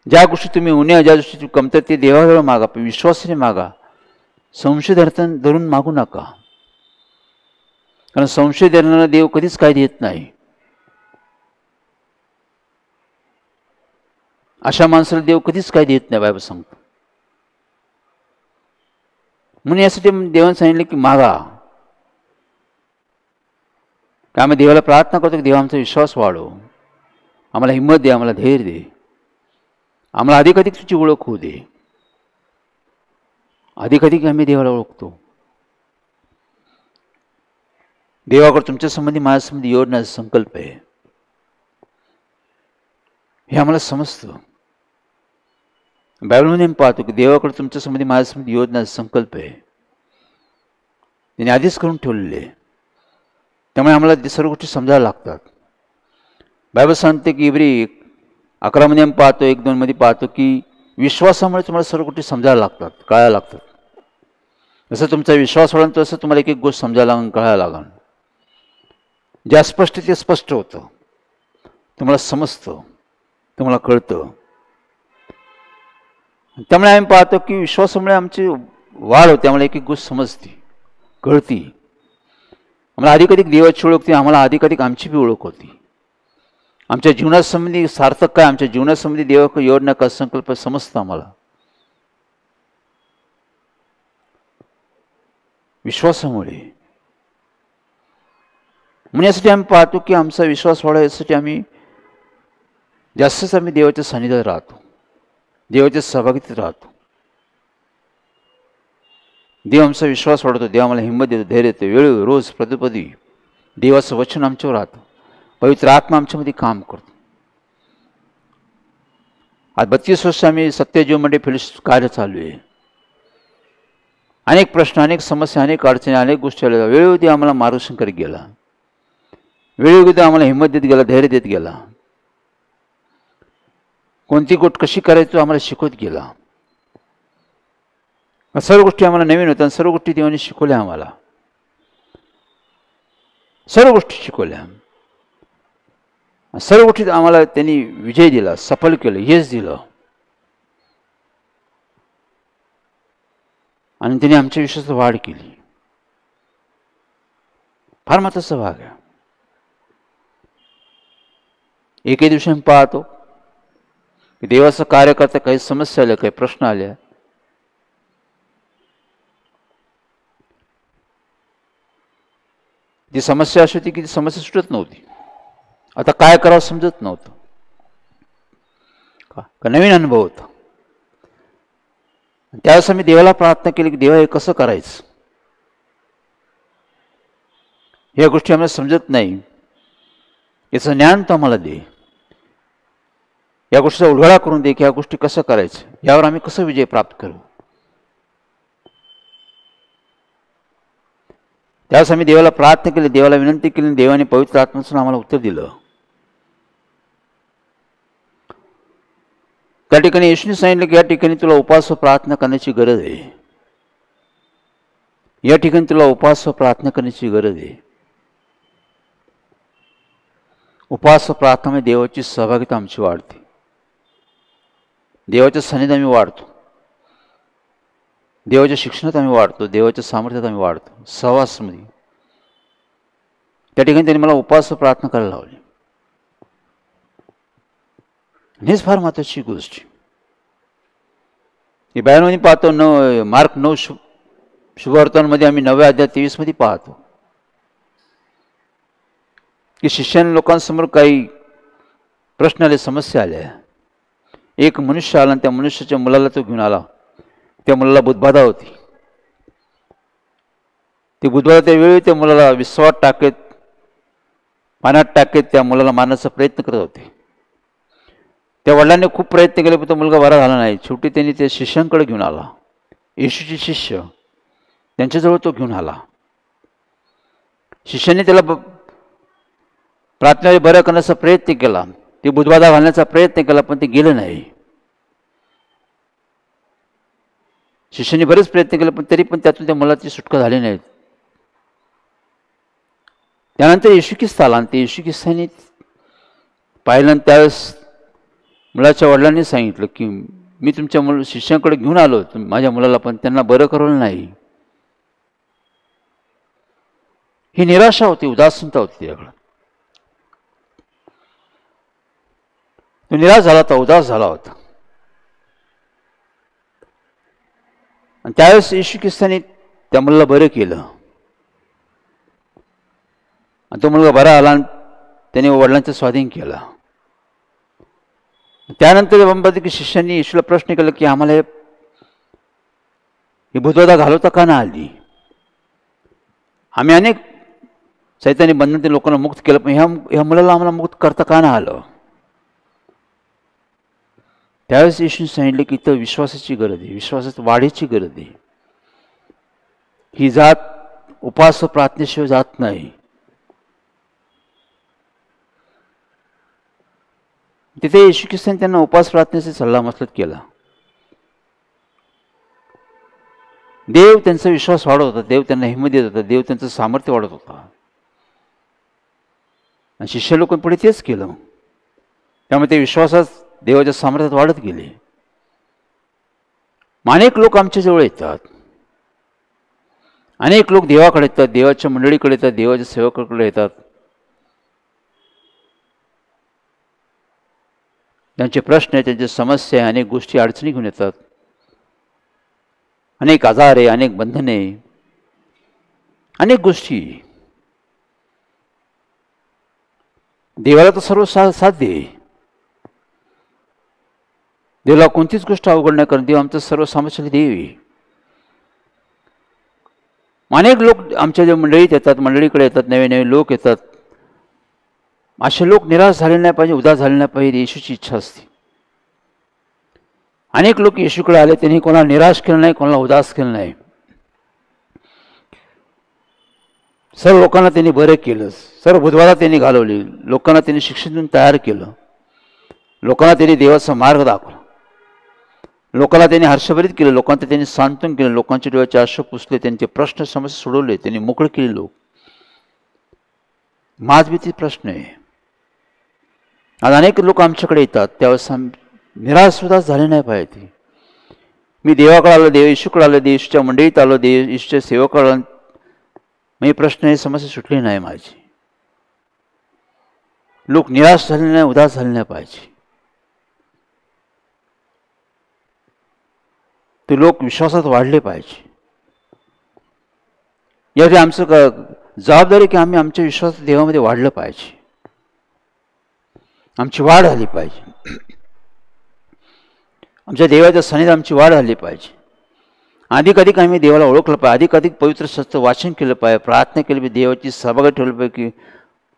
A: ज्या गोष्टी तुम्ही उन्हा, ज्या गोष्टी तुम्ही कमतर, ते देवाजवळ मागा, पण विश्वासाने मागा. संशय धरून मागू नका, कारण संशय धरणारा देव कधीच काय देत नाही. अशा माणसाला देव कधीच काय देत नाही, बायबल सांगतो. म्हणून यासाठी देवाने सांगितलं की मागा. की आम्ही देवाला प्रार्थना करतो की देवा आमचा विश्वास वाढव, आम्हाला हिंमत दे, आम्हाला धैर्य दे, आम्हाला अधिक तुझी ओळख होऊ दे. अधिक आम्ही देवाला ओळखतो. देवाकडे तुमच्या संबंधी, माझ्या संबंधी योजना, संकल्प आहे, हे आम्हाला समजतं. बायबलमध्ये पाहतो की देवाकडे तुमच्या संबंधी, माझ्या संबंधी योजना, संकल्प आहे, त्याने आधीच करून ठेवलेले आहे. त्यामुळे आम्हाला सर्व गोष्टी समजायला लागतात. बायबल सांगते की इब्री 11 पाहतो, 1-2 पाहतो की विश्वासामुळे तुम्हाला सर्व गोष्टी समजायला लागतात, कळायला लागतात. जसं तुमचा विश्वास वाढेल तसं तुम्हाला एक गोष्ट समजायला लागेल, कळायला लागेल. जे अस्पष्ट ते स्पष्ट होतं, तुम्हाला समजतं, तुम्हाला कळतं. त्यामुळे आम्ही पाहतो की विश्वासामुळे आमची वाढ होते, आम्हाला एक गोष्ट समजते, कळती. आम्हाला अधिक देवाची ओळख होती, आम्हाला अधिक आमची बी ओळख होती. आमच्या जीवनासंबंधी सार्थक काय, आमच्या जीवनासंबंधी देवाकडे योजना का संकल्प समजतं आम्हाला. विश्वासामुळे. म्हणून यासाठी आम्ही पाहतो की आमचा विश्वास वाढावा, यासाठी आम्ही जास्तच देवाच्या सानिध्यात राहतो, देवाच्या सहभागितेत राहतो. देव आमचा विश्वास वाढवतो, देव आम्हाला हिंमत देतो, धैर्य देतो. वेळोवेळी रोज पदोपदी देवाचं वचन आमच्यावर राहतं, पवित्र आत्मा आमच्यामध्ये काम करतो. आज 32 वर्ष आम्ही सत्यजीव मंडळी फेलोशिप कार्य चालू आहे. अनेक प्रश्न, अनेक समस्या, अनेक अडचणी, अनेक गोष्टी आल्या. वेळोवेळी आम्हाला मार्गदर्शन करीत गेला, वेळोवेळी आम्हाला हिंमत देत गेला, धैर्य देत गेला. कोणती गोष्ट कशी करायची आम्हाला शिकवत गेला. सर्व गोष्टी आम्हाला नवीन होत्या, सर्व गोष्टी देवाने शिकवल्या आम्हाला, सर्व गोष्टी शिकवल्या. सर्व गोष्टीत आम्हाला त्यांनी विजय दिला, सफल केलं, यश दिलं. आणि त्यांनी आमच्या विश्वासात वाढ केली. फार महत्त्वाचा भाग आहे. एके दिवशी आम्ही पाहतो की देवाचं कार्य करता काही समस्या आल्या, काही प्रश्न आल्या. ती समस्या अशी होती की ती समस्या सुटत नव्हती. आता काय करावं समजत नव्हतं. का नवीन अनुभव होता. त्यावेळेस आम्ही देवाला प्रार्थना केली की देवा हे कसं करायचं, या गोष्टी आम्हाला समजत नाही, याचं ज्ञान तो आम्हाला दे, या गोष्टीचा उलगडा करून दे की या गोष्टी कसं करायचं, यावर आम्ही कसं विजय प्राप्त करू. त्यावेळेस आम्ही देवाला प्रार्थना केली, देवाला विनंती केली, देवाने पवित्र आत्म्यातून आम्हाला उत्तर दिलं. त्या ठिकाणी येशूने सांगितलं की या ठिकाणी तुला उपवास व प्रार्थना करण्याची गरज आहे. या ठिकाणी तुला उपवास व प्रार्थना करण्याची गरज आहे. उपवास व प्रार्थनेमध्ये देवाची सहभागिता आमची वाढते, देवाच्या सानिध्यात आम्ही वाढतो, देवाच्या शिक्षणात आम्ही वाढतो, देवाच्या सामर्थ्यात आम्ही वाढतो, सहवासामध्ये. त्या ठिकाणी त्यांनी मला उपवास व प्रार्थना करायला लावली. हेच फार महत्त्वाची गोष्ट. ही बायबलमध्ये पाहतो, मार्क 9 शुभवर्तमानमध्ये आम्ही 9व्या अध्याय 23 मध्ये पाहतो की शिष्याने लोकांसमोर काही प्रश्न आले, समस्या आल्या. एक मनुष्य आला आणि त्या मनुष्याच्या मुलाला तो घेऊन आला. त्या मुलाला बुधबाधा होती. ती बुधबाधा त्यावेळी त्या मुलाला विश्वात टाकत, पाण्यात टाकत त्या मुलाला मारण्याचा प्रयत्न करत होते. त्या वडिलांनी खूप प्रयत्न केले पण तो मुलगा बरा झाला नाही. शेवटी त्यांनी त्या शिष्यांकडे घेऊन आला. येशूचे शिष्य त्यांच्याजवळ तो घेऊन आला. शिष्यांनी त्याला प्रार्थनेने बरं करण्याचा प्रयत्न केला, ते बुधबाधा घालण्याचा प्रयत्न केला, पण ते गेलं नाही. शिष्यांनी बरेच प्रयत्न केले पण तरी पण त्यातून त्या मुलाची सुटका झाली नाही. त्यानंतर येशू ख्रिस्त आला आणि ते येशू ख्रिस्तांनी पाहिलं. त्यावेळेस मुलाच्या वडिलांनी सांगितलं की मी तुमच्या शिष्यांकडे घेऊन आलो माझ्या मुलाला, पण त्यांना बरं करवलं नाही. ही निराशा होती, उदासीनता होती त्याच्याकडे. तो निराश झाला होता, उदास झाला होता. आणि त्यावेळेस येशू ख्रिस्तांनी त्या मुलाला बरं केलं आणि तो मुलगा बरा आला आणि त्याने वडिलांचा स्वाधीन केला. त्यानंतर की शिष्यांनी येशूला प्रश्न केला की आम्हाला ही बुधबाधा घालवता का ना आली. आम्ही अनेक सैतानी बंधनातील लोकांना मुक्त केलं, पण ह्या मुलाला आम्हाला मुक्त करता का ना आलं. त्यावेळेस येशूने सांगितले की इथं विश्वासाची गरज आहे, विश्वासात वाढीची गरज आहे. ही जात उपवास व प्रार्थनेशिवाय जात नाही. तिथे येशू ख्रिस्तांनी त्यांना उपवास प्रार्थनेचा सल्ला मसलत केला. देव त्यांचा विश्वास वाढवत होता, देव त्यांना हिंमत देत होता, देव त्यांचं सामर्थ्य वाढत होता. आणि शिष्य लोकांनी पुढे तेच केलं. त्यामुळे ते विश्वासात देवाच्या सामर्थ्यात वाढत गेले. अनेक लोक आमच्या जवळ येतात, अनेक लोक देवाकडे येतात, देवाच्या मंडळीकडे येतात, देवाच्या सेवकाकडे येतात. त्यांचे प्रश्न आहे, त्यांच्या समस्या आहे, अनेक गोष्टी अडचणी घेऊन येतात, अनेक आजार आहे, अनेक बंधने, अनेक गोष्टी. देवाला तर सर्व साध्य आहे. देवाला कोणतीच गोष्ट अवघड नाही, कारण देव आमचा सर्व सामर्थ्यशाली देव आहे. अनेक लोक आमच्या ज्या मंडळीत येतात, मंडळीकडे येतात, नवे नवे लोक येतात. असे लोक निराश झाले नाही पाहिजे, उदास झाले नाही पाहिजे, येशूची इच्छा असते. अनेक लोक येशूकडे आले, त्यांनी कोणाला निराश केलं नाही, कोणाला उदास केलं नाही. सर्व लोकांना त्यांनी बरं केलं, सर्व बुधवारात त्यांनी घालवली, लोकांना त्यांनी शिक्षण तयार केलं, लोकांना त्यांनी देवाचा मार्ग दाखवला, लोकांना त्यांनी हर्षभरित केलं, लोकांना त्यांनी सांत्वन केलं, लोकांच्या डोळ्याचे अश्रू पुसले, त्यांचे प्रश्न समस्या सोडवले, त्यांनी मोकळे केले लोक. माझबी प्रश्न आहे. आज अनेक लोक आमच्याकडे येतात, त्यावेळेस निराश उदास झाले नाही पाहिजे. मी देवाकडे आलो, देव येशूकडे आलो, देवाच्या मंडळीत आलो, देव येशूच्या सेवकाकडे आलो, मी प्रश्न हे समस्या सुटली नाही माझी. लोक निराश झाले नाही, उदास झाले नाही पाहिजे. ते लोक विश्वासात वाढले पाहिजे. यासाठी आमचं जबाबदारी की आम्ही आमच्या विश्वास देवामध्ये वाढलं पाहिजे, आमची वाढ झाली पाहिजे, आमच्या देवाच्या सन्निधानात आमची वाढ झाली पाहिजे. अधिकाधिक आम्ही देवाला ओळखलं पाहिजे, अधिकाधिक पवित्र शास्त्र वाचन केलं पाहिजे, प्रार्थना केली पाहिजे, देवाची सहभागी ठेवलं पाहिजे की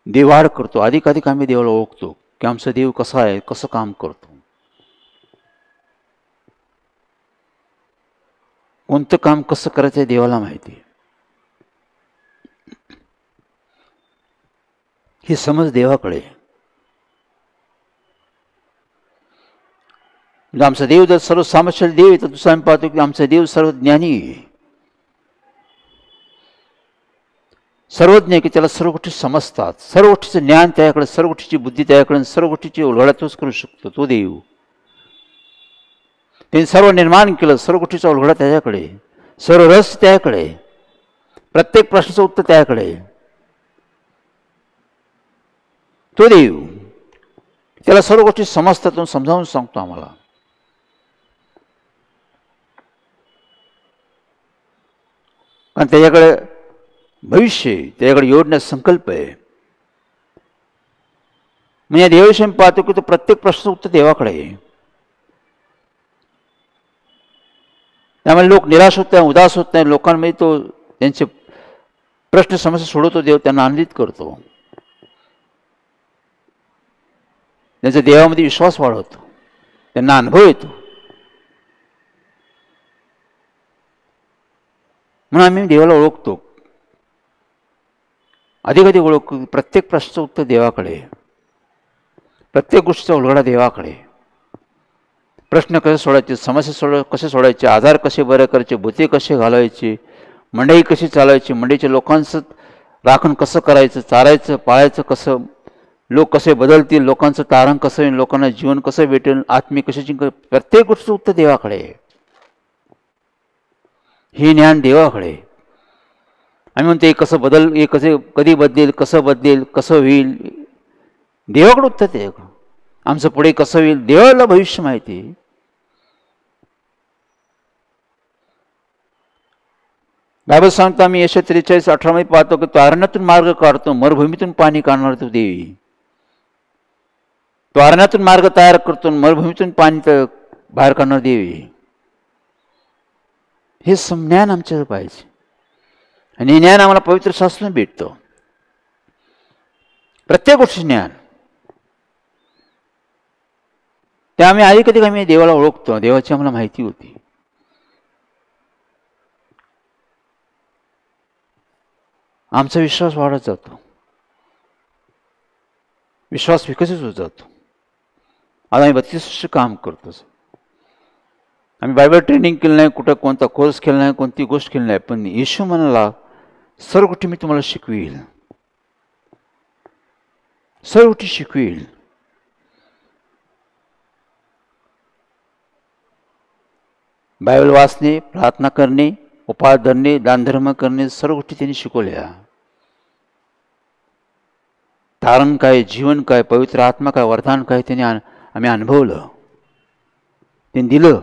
A: देव वाढ करतो. अधिकाधिक आम्ही देवाला ओळखतो की आमचा देव कसा आहे, कसं काम करतो, कोणतं काम कसं करायचं आहे देवाला माहिती आहे. ही समज देवाकडे. आमचा देव जर सर्व सामर्थ्यशाली देव आहे, तर दुसरं आम्ही पाहतो की आमचा देव सर्व ज्ञानी आहे, सर्वज्ञ आहे, की त्याला सर्व गोष्टी समजतात, सर्व गोष्टीचं ज्ञान त्याकडे, सर्व गोष्टीची बुद्धी त्याकडे, सर्व गोष्टीची उलगडा तोच करू शकतो. तो देव, त्यांनी सर्व निर्माण केलं, सर्व गोष्टीचा उलगडा त्याच्याकडे, सर्व रस त्याकडे, प्रत्येक प्रश्नाचं उत्तर त्याकडे. तो देव, त्याला सर्व गोष्टी समजतात, तो समजावून सांगतो आम्हाला. कारण त्याच्याकडे भविष्य आहे, त्याच्याकडे योजना संकल्प आहे. म्हणजे या देवाविषयी पाहतो की तो प्रत्येक प्रश्नाचं उत्तर देवाकडे आहे. त्यामुळे लोक निराश होत नाही, उदास होत नाही. लोकांमध्ये तो त्यांचे प्रश्न समस्या सोडवतो देव, त्यांना आनंदित करतो, त्यांचा देवामध्ये विश्वास वाढवतो, त्यांना अनुभव येतो. म्हणून आम्ही देवाला ओळखतो, अधिकाधिक ओळखतो. प्रत्येक प्रश्नाचं उत्तर देवाकडे, प्रत्येक गोष्टीचा उलगडा देवाकडे. प्रश्न कसे सोडायचे, समस्या कसे सोडायचे, आजार कसे बरे करायचे, भूते कसे घालवायचे, मंडई कशी चालवायची, मंडईच्या लोकांचं राखण कसं करायचं, चारायचं पाळायचं कसं, लोक कसे बदलतील, लोकांचं तारण कसं होईल, लोकांना जीवन कसं भेटेल, आत्मी कसे जिंकल, प्रत्येक गोष्टीचं उत्तर देवाकडे. हे ज्ञान देवाकडे. आम्ही म्हणतो हे कसं बदल, हे कधी बदलेल, कसं बदलेल, कसं होईल, देवाकडे उत्तर ते. आमचं पुढे कसं होईल, देवाला भविष्य माहिती. बायबल सांगतो, आम्ही यशा 43:18 मध्ये पाहतो की तो अरण्यातून मार्ग काढतो, मरुभूमीतून पाणी काढणार तो देवी. तो अरण्यातून मार्ग तयार करतो, मरुभूमीतून पाणी बाहेर काढणार देवी. हे ज्ञान आमच्याकडे पाहिजे, आणि हे ज्ञान आम्हाला पवित्र शास्त्रातून भेटतं. प्रत्येक गोष्टी ज्ञान. त्या आम्ही अधिकाधिक आम्ही देवाला ओळखतो, देवाची आम्हाला माहिती होती. आमचा विश्वास वाढत जातो, विश्वास विकसित होत जातो. आज आम्ही 32 वर्ष काम करतो. आम्ही बायबल ट्रेनिंग केलं नाही, कुठं कोणता कोर्स केला नाही, कोणती गोष्ट केली नाही, पण येशू म्हणाला सर्व गोष्टी मी तुम्हाला शिकवील, सर्व गोष्टी शिकवील. बायबल वाचणे, प्रार्थना करणे, उपवास धरणे, दानधर्म करणे, सर्व गोष्टी त्यांनी शिकवल्या. तारण काय, जीवन काय, पवित्र आत्मा काय, वरदान काय, त्यांनी आम्ही अनुभवलं, त्यांनी दिलं.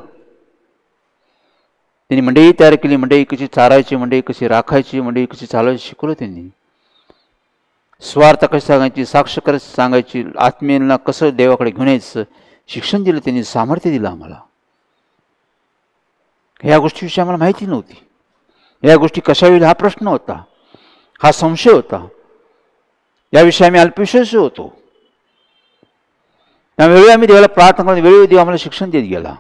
A: त्यांनी मंडळी तयार केली, मंडळी कशी चारायची, मंडळी कशी राखायची, मंडळी कशी चालवायची शिकवलं त्यांनी. स्वार्थ कशी सांगायची, साक्ष कशी सांगायची, आत्मीयांना कसं देवाकडे घेऊन यायचं शिक्षण दिलं त्यांनी, सामर्थ्य दिलं आम्हाला. ह्या गोष्टीविषयी आम्हाला माहिती नव्हती. या गोष्टी कशा होईल हा प्रश्न होता, हा संशय होता. याविषयी आम्ही अल्पविश्वासी होतो. त्यावेळी आम्ही देवाला प्रार्थना करतो, वेळोवेळी देव आम्हाला शिक्षण देत गेला,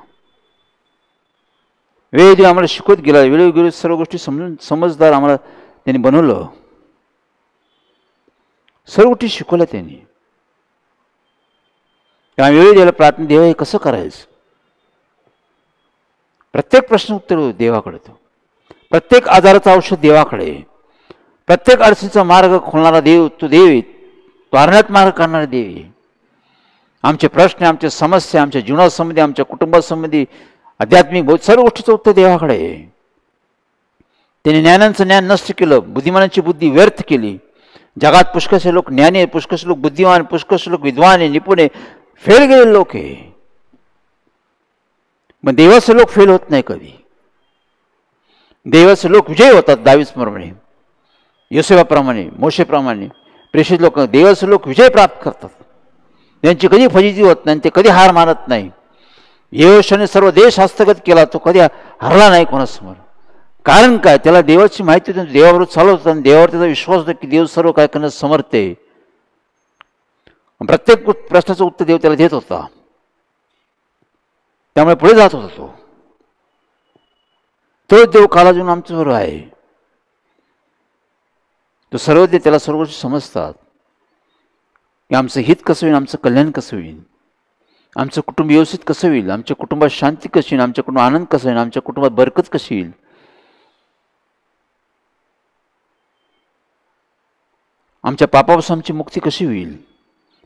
A: वेळोवेळी देव आम्हाला शिकवत गेला, वेळोवेळी सर्व गोष्टी समजून समजदार आम्हाला त्यांनी बनवलं, सर्व गोष्टी शिकवल्या त्यांनी. त्यामुळे वेळोवेळी देवाला प्रार्थना, देवा हे कसं करायचं. प्रत्येक प्रश्न उत्तर देवाकडे, तो प्रत्येक आजाराचं औषध देवाकडे, प्रत्येक अडचणीचा मार्ग खोलणारा देव तो देव आहे, तो अरण्यात मार्ग काढणारा देव आहे. आमचे प्रश्न, आमच्या समस्या, आमच्या जीवनासंबंधी, आमच्या कुटुंबासंबंधी, आध्यात्मिक बहुत सर्व गोष्टीचं उत्तर देवाकडे आहे. त्याने ज्ञानांचं ज्ञान नष्ट केलं, बुद्धिमानांची बुद्धी व्यर्थ केली. जगात पुष्कळसे लोक ज्ञानी आहे, पुष्कळसे लोक बुद्धिमान, पुष्कळसे लोक विद्वान आहे, निपुण आहे, फेल गेलेले लोक आहे. मग देवाचे लोक फेल होत नाही कधी. देवाचे लोक विजयी होतात. दावीदप्रमाणे, योसेफाप्रमाणे, मोशेप्रमाणे प्रेषित लोक, देवाचे लोक विजय प्राप्त करतात. त्यांची कधी फजिती होत नाही, ते कधी हार मानत नाही. यहोशाने सर्व देश हस्तगत केला, तो कधी हरला नाही कोणासमोर. कारण काय, त्याला देवाची माहिती होती, देवाबरोबर चालत होता आणि देवावर त्याचा विश्वास होता की देव सर्व काय करण्यास समर्थ आहे. प्रत्येक प्रश्नाचं उत्तर देव त्याला देत होता. त्यामुळे पुढे जात होता तो देव काल अजून आमच्याबरोबर आहे. तो सर्वज्ञ, त्याला सर्व गोष्टी समजतात की आमचं हित कसं होईल, आमचं कल्याण कसं होईल, आमचं कुटुंब व्यवस्थित कसं होईल, आमच्या कुटुंबात शांती कशी येईल, आमच्या कुटुंबात आनंद कसा येईल, आमच्या कुटुंबात बरकत कशी येईल, आमच्या पापापासून आमची मुक्ती कशी होईल,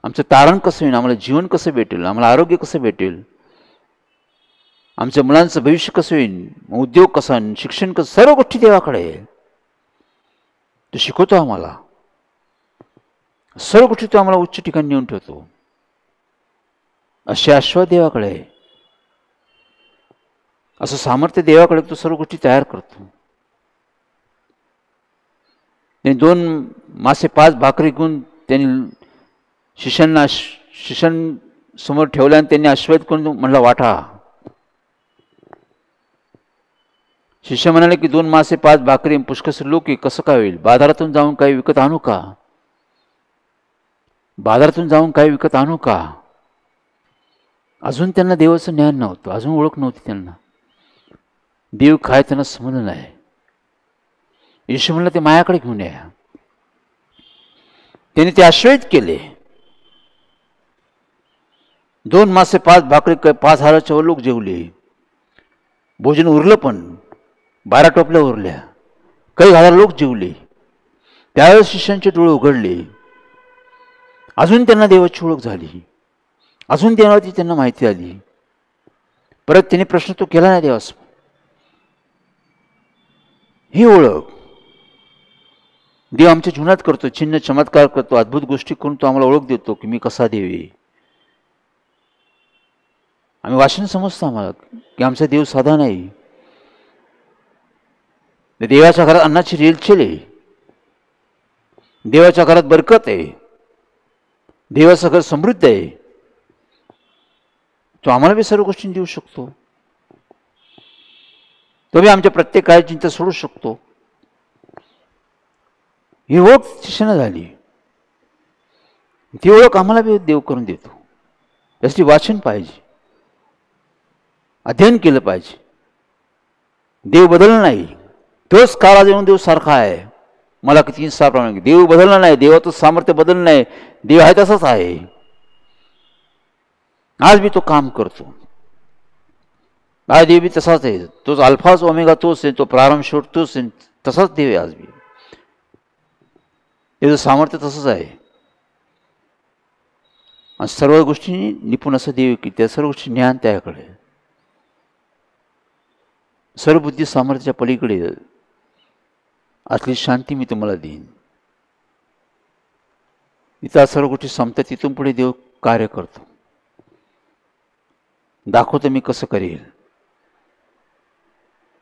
A: आमचं तारण कसं होईल, आम्हाला जीवन कसं भेटेल, आम्हाला आरोग्य कसं भेटेल, आमच्या मुलांचं भविष्य कसं होईल, उद्योग कसा, शिक्षण कसं, सर्व गोष्टी देवाकडे आहे. तो शिकवतो आम्हाला, सर्व गोष्टी तो आम्हाला उच्च ठिकाणी नेऊन ठेवतो. असे आशीर्वाद देवाकडे आहे, असं सामर्थ्य देवाकडे तो सर्व गोष्टी तयार करतो. 2 मासे 5 भाकरी घेऊन त्यांनी शिष्यांसमोर ठेवल्या आणि त्यांनी आशीर्वाद करून म्हणला वाटा. शिष्य म्हणाले की 2 मासे 5 भाकरी पुष्कळसे लोक, कसं काय होईल, बाजारातून जाऊन काही विकत आणू का, बाजारातून जाऊन काही विकत आणू का. अजून त्यांना देवाचं ज्ञान नव्हतं, अजून ओळख नव्हती त्यांना, देव काय त्यांना समजलं नाही. येशू म्हणलं ते माझ्याकडे घेऊन या. त्यांनी ते आश्रयित केले. 2 मासे 5 भाकरी 5,000 लोक जेवले. भोजन उरलं, पण 12 टोपल्या उरल्या, काही 1000 लोक जेवले. त्यावेळेस शिष्यांचे डोळे उघडले. अजून त्यांना देवाची ओळख झाली, अजून देवाची त्यांना माहिती आली. परत त्यांनी प्रश्न तो केला नाही देवास. ही ओळख देव आमच्या जीवनात करतो, चिन्ह चमत्कार करतो, अद्भुत गोष्टी करून तो आम्हाला ओळख देतो की मी कसा देव आहे. आम्ही वाचन समजतो आम्हाला की आमचा देव साधा नाही. देवाच्या घरात अन्नाची रेलचेल आहे, देवाच्या घरात बरकत आहे, देवाचं घर समृद्ध आहे. तो आम्हाला बी सर्व गोष्टी देऊ शकतो. तो बी आमच्या प्रत्येक काय चिंता सोडू शकतो. ही ओळख शिष्यानं झाली, ती ओळख आम्हाला बी देव करून देतो. यासाठी वाचन पाहिजे, अध्ययन केलं पाहिजे. देव बदलला नाही, तोच काळा देऊन देव सारखा आहे. मला किती साप्रमाणे देव बदलला नाही, देवाचं सामर्थ्य बदललं नाही, देव आहे तसाच आहे. आज बी तो काम करतो, आज देव बी तसाच आहे. तोच अल्फाच ओमेगा तोच आहे, तो प्रारंभ शेवट तोच आहे, तसाच देव आहे आज बी. त्याचं सामर्थ्य तसंच आहे. आणि सर्व गोष्टी निपुण असं देव की त्या सर्व गोष्टी ज्ञान त्याकडे, सर्व बुद्धी सामर्थ्याच्या पलीकडे असली शांती मी तुम्हाला देईन. इथं सर्व गोष्टी संपतात, तिथून पुढे देव कार्य करतो. दाखवतो मी कसं करेल.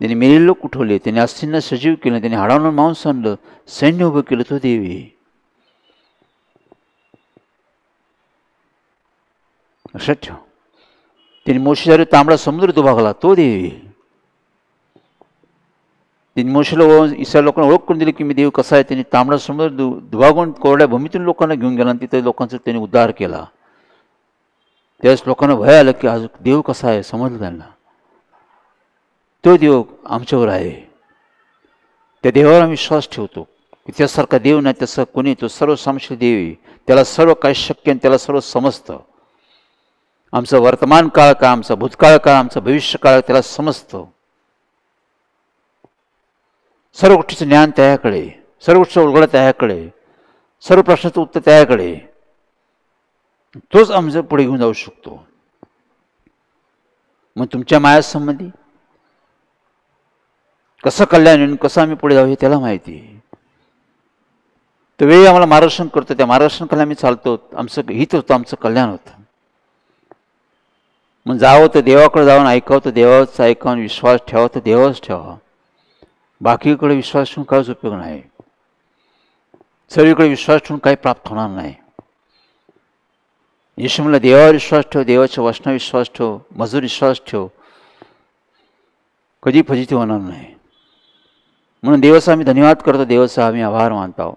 A: त्यांनी मेलेले लोक उठवले, त्यांनी अस्थींना सजीव केलं, त्यांनी हाडावरून मांस आणलं, सैन्य उभं केलं, तो देव आहे. लक्षात ठेव. त्यांनी मोशेद्वारे तांबडा समुद्र दुभागला, तो देव आहे. त्यांनी मोशेला इस्रायल लोकांना ओळख करून दिली की मी देव कसा आहे. त्यांनी तांबडा समुद्र दुभागून कोरड्या भूमीतून लोकांना घेऊन गेला आणि तिथे लोकांचा त्यांनी उद्धार केला. त्यावेळेस लोकांना भय आलं की आज देव कसा आहे, समजलं त्यांना. तो देव आमच्यावर आहे. त्या देवावर आम्ही विश्वास ठेवतो की त्यासारखा देव नाही, तसं कोणी, तो सर्वसामर्थ्य देव आहे. त्याला सर्व काही शक्य आणि त्याला सर्व समजतं. आमचं वर्तमान काळ का, आमचा भूतकाळ का, आमचं भविष्य काळ त्याला समजतं. सर्व गोष्टीचं ज्ञान त्याकडे, सर्व गोष्टी उलगडत त्याकडे, सर्व प्रश्नाचं उत्तर त्याकडे. तोच आमचं पुढे घेऊन जाऊ शकतो. मग तुमच्या मायासंबंधी कसं कल्याण येऊन कसं आम्ही पुढे जाऊ हे त्याला माहिती आहे. तो वेळी आम्हाला मार्गदर्शन करतो, त्या मार्गदर्शनाखाली आम्ही चालतो. आमचं हित होतं, आमचं कल्याण होतं. मग जावं तर देवाकडे जाऊन ऐकावं तर देवाचं ऐकावून विश्वास ठेवा तर देवाच ठेवा. बाकीकडे विश्वास ठेवून काहीच उपयोग नाही. सर्वीकडे विश्वास ठेवून काही प्राप्त होणार नाही. येशू म्हणला देवावर विश्वास ठेव, देवाच्या वचनावर विश्वास ठेव, मजूर विश्वास ठेव, कधी फजिती होणार नाही. म्हणून देवाचा आम्ही धन्यवाद करतो, देवाचा आम्ही आभार मानतो.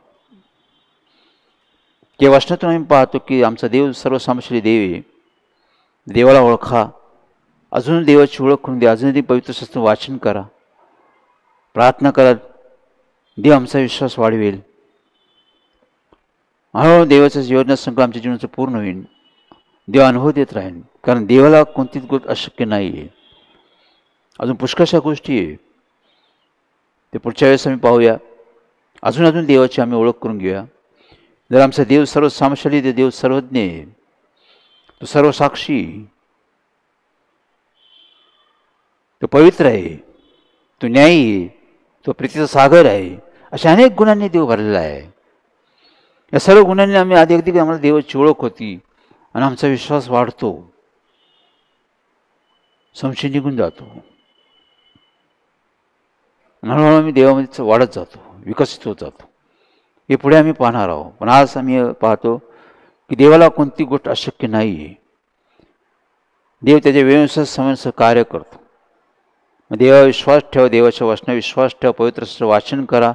A: या वचनातून आम्ही पाहतो की आमचा देव सर्वसामर्थ्य देव आहे. देवाला ओळखा, अजून देवाची ओळख करून द्या, अजूनही पवित्र शास्त्र वाचन करा, प्रार्थना करा. देव आमचा विश्वास वाढवेल. हळूहळू देवाचा योजना संकल्प आमच्या जीवनाचं पूर्ण होईल. देव अनुभव देत राहील, कारण देवाला कोणतीच गोष्ट अशक्य नाही आहे. अजून पुष्कळशा गोष्टी आहे, ते पुढच्या वेळेस आम्ही पाहूया. अजून देवाची आम्ही ओळख करून घेऊया. जर आमचा देव सर्वसामर्थ्यशाली, ते देव सर्वज्ञ आहे, तो सर्वसाक्षी, तो पवित्र आहे, तो न्यायी आहे, तो प्रीतीचा सागर आहे. अशा अनेक गुणांनी देव भरलेला आहे. या सर्व गुणांनी आम्ही अधिक आम्हाला देवाची ओळख होती आणि आमचा विश्वास वाढतो, संशय निघून जातो. हळूहळू आम्ही देवामध्ये वाढत जातो, विकसित होत जातो. हे पुढे आम्ही पाहणार आहोत. पण आज आम्ही पाहतो की देवाला कोणती गोष्ट अशक्य नाही आहे. देव त्याच्या वेळेनुसार समयानुसार कार्य करतो. मग देवावर विश्वास ठेवा, देवाच्या वचनावर विश्वास ठेवा, पवित्र शास्त्र वाचन करा,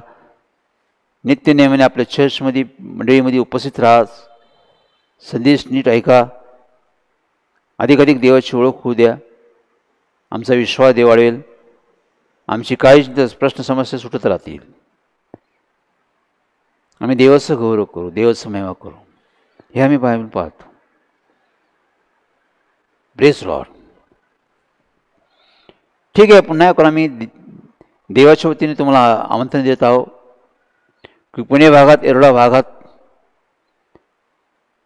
A: नित्य नेमाने आपल्या चर्चमध्ये मंडळीमध्ये उपस्थित राहा, संदेश नीट ऐका, अधिक देवाची ओळख होऊ द्या. आमचा विश्वास देव वाढवेल. आमची काही प्रश्न समस्या सुटत राहतील. आम्ही देवाचा गौरव करू, देवाचा महिमा करू, हे आम्ही बायबल पाहतो. Praise Lord. ठीक आहे, पुन्हा एकदा आम्ही देवाच्या वतीने तुम्हाला आमंत्रण देत आहोत की पुणे भागात, येरवडा भागात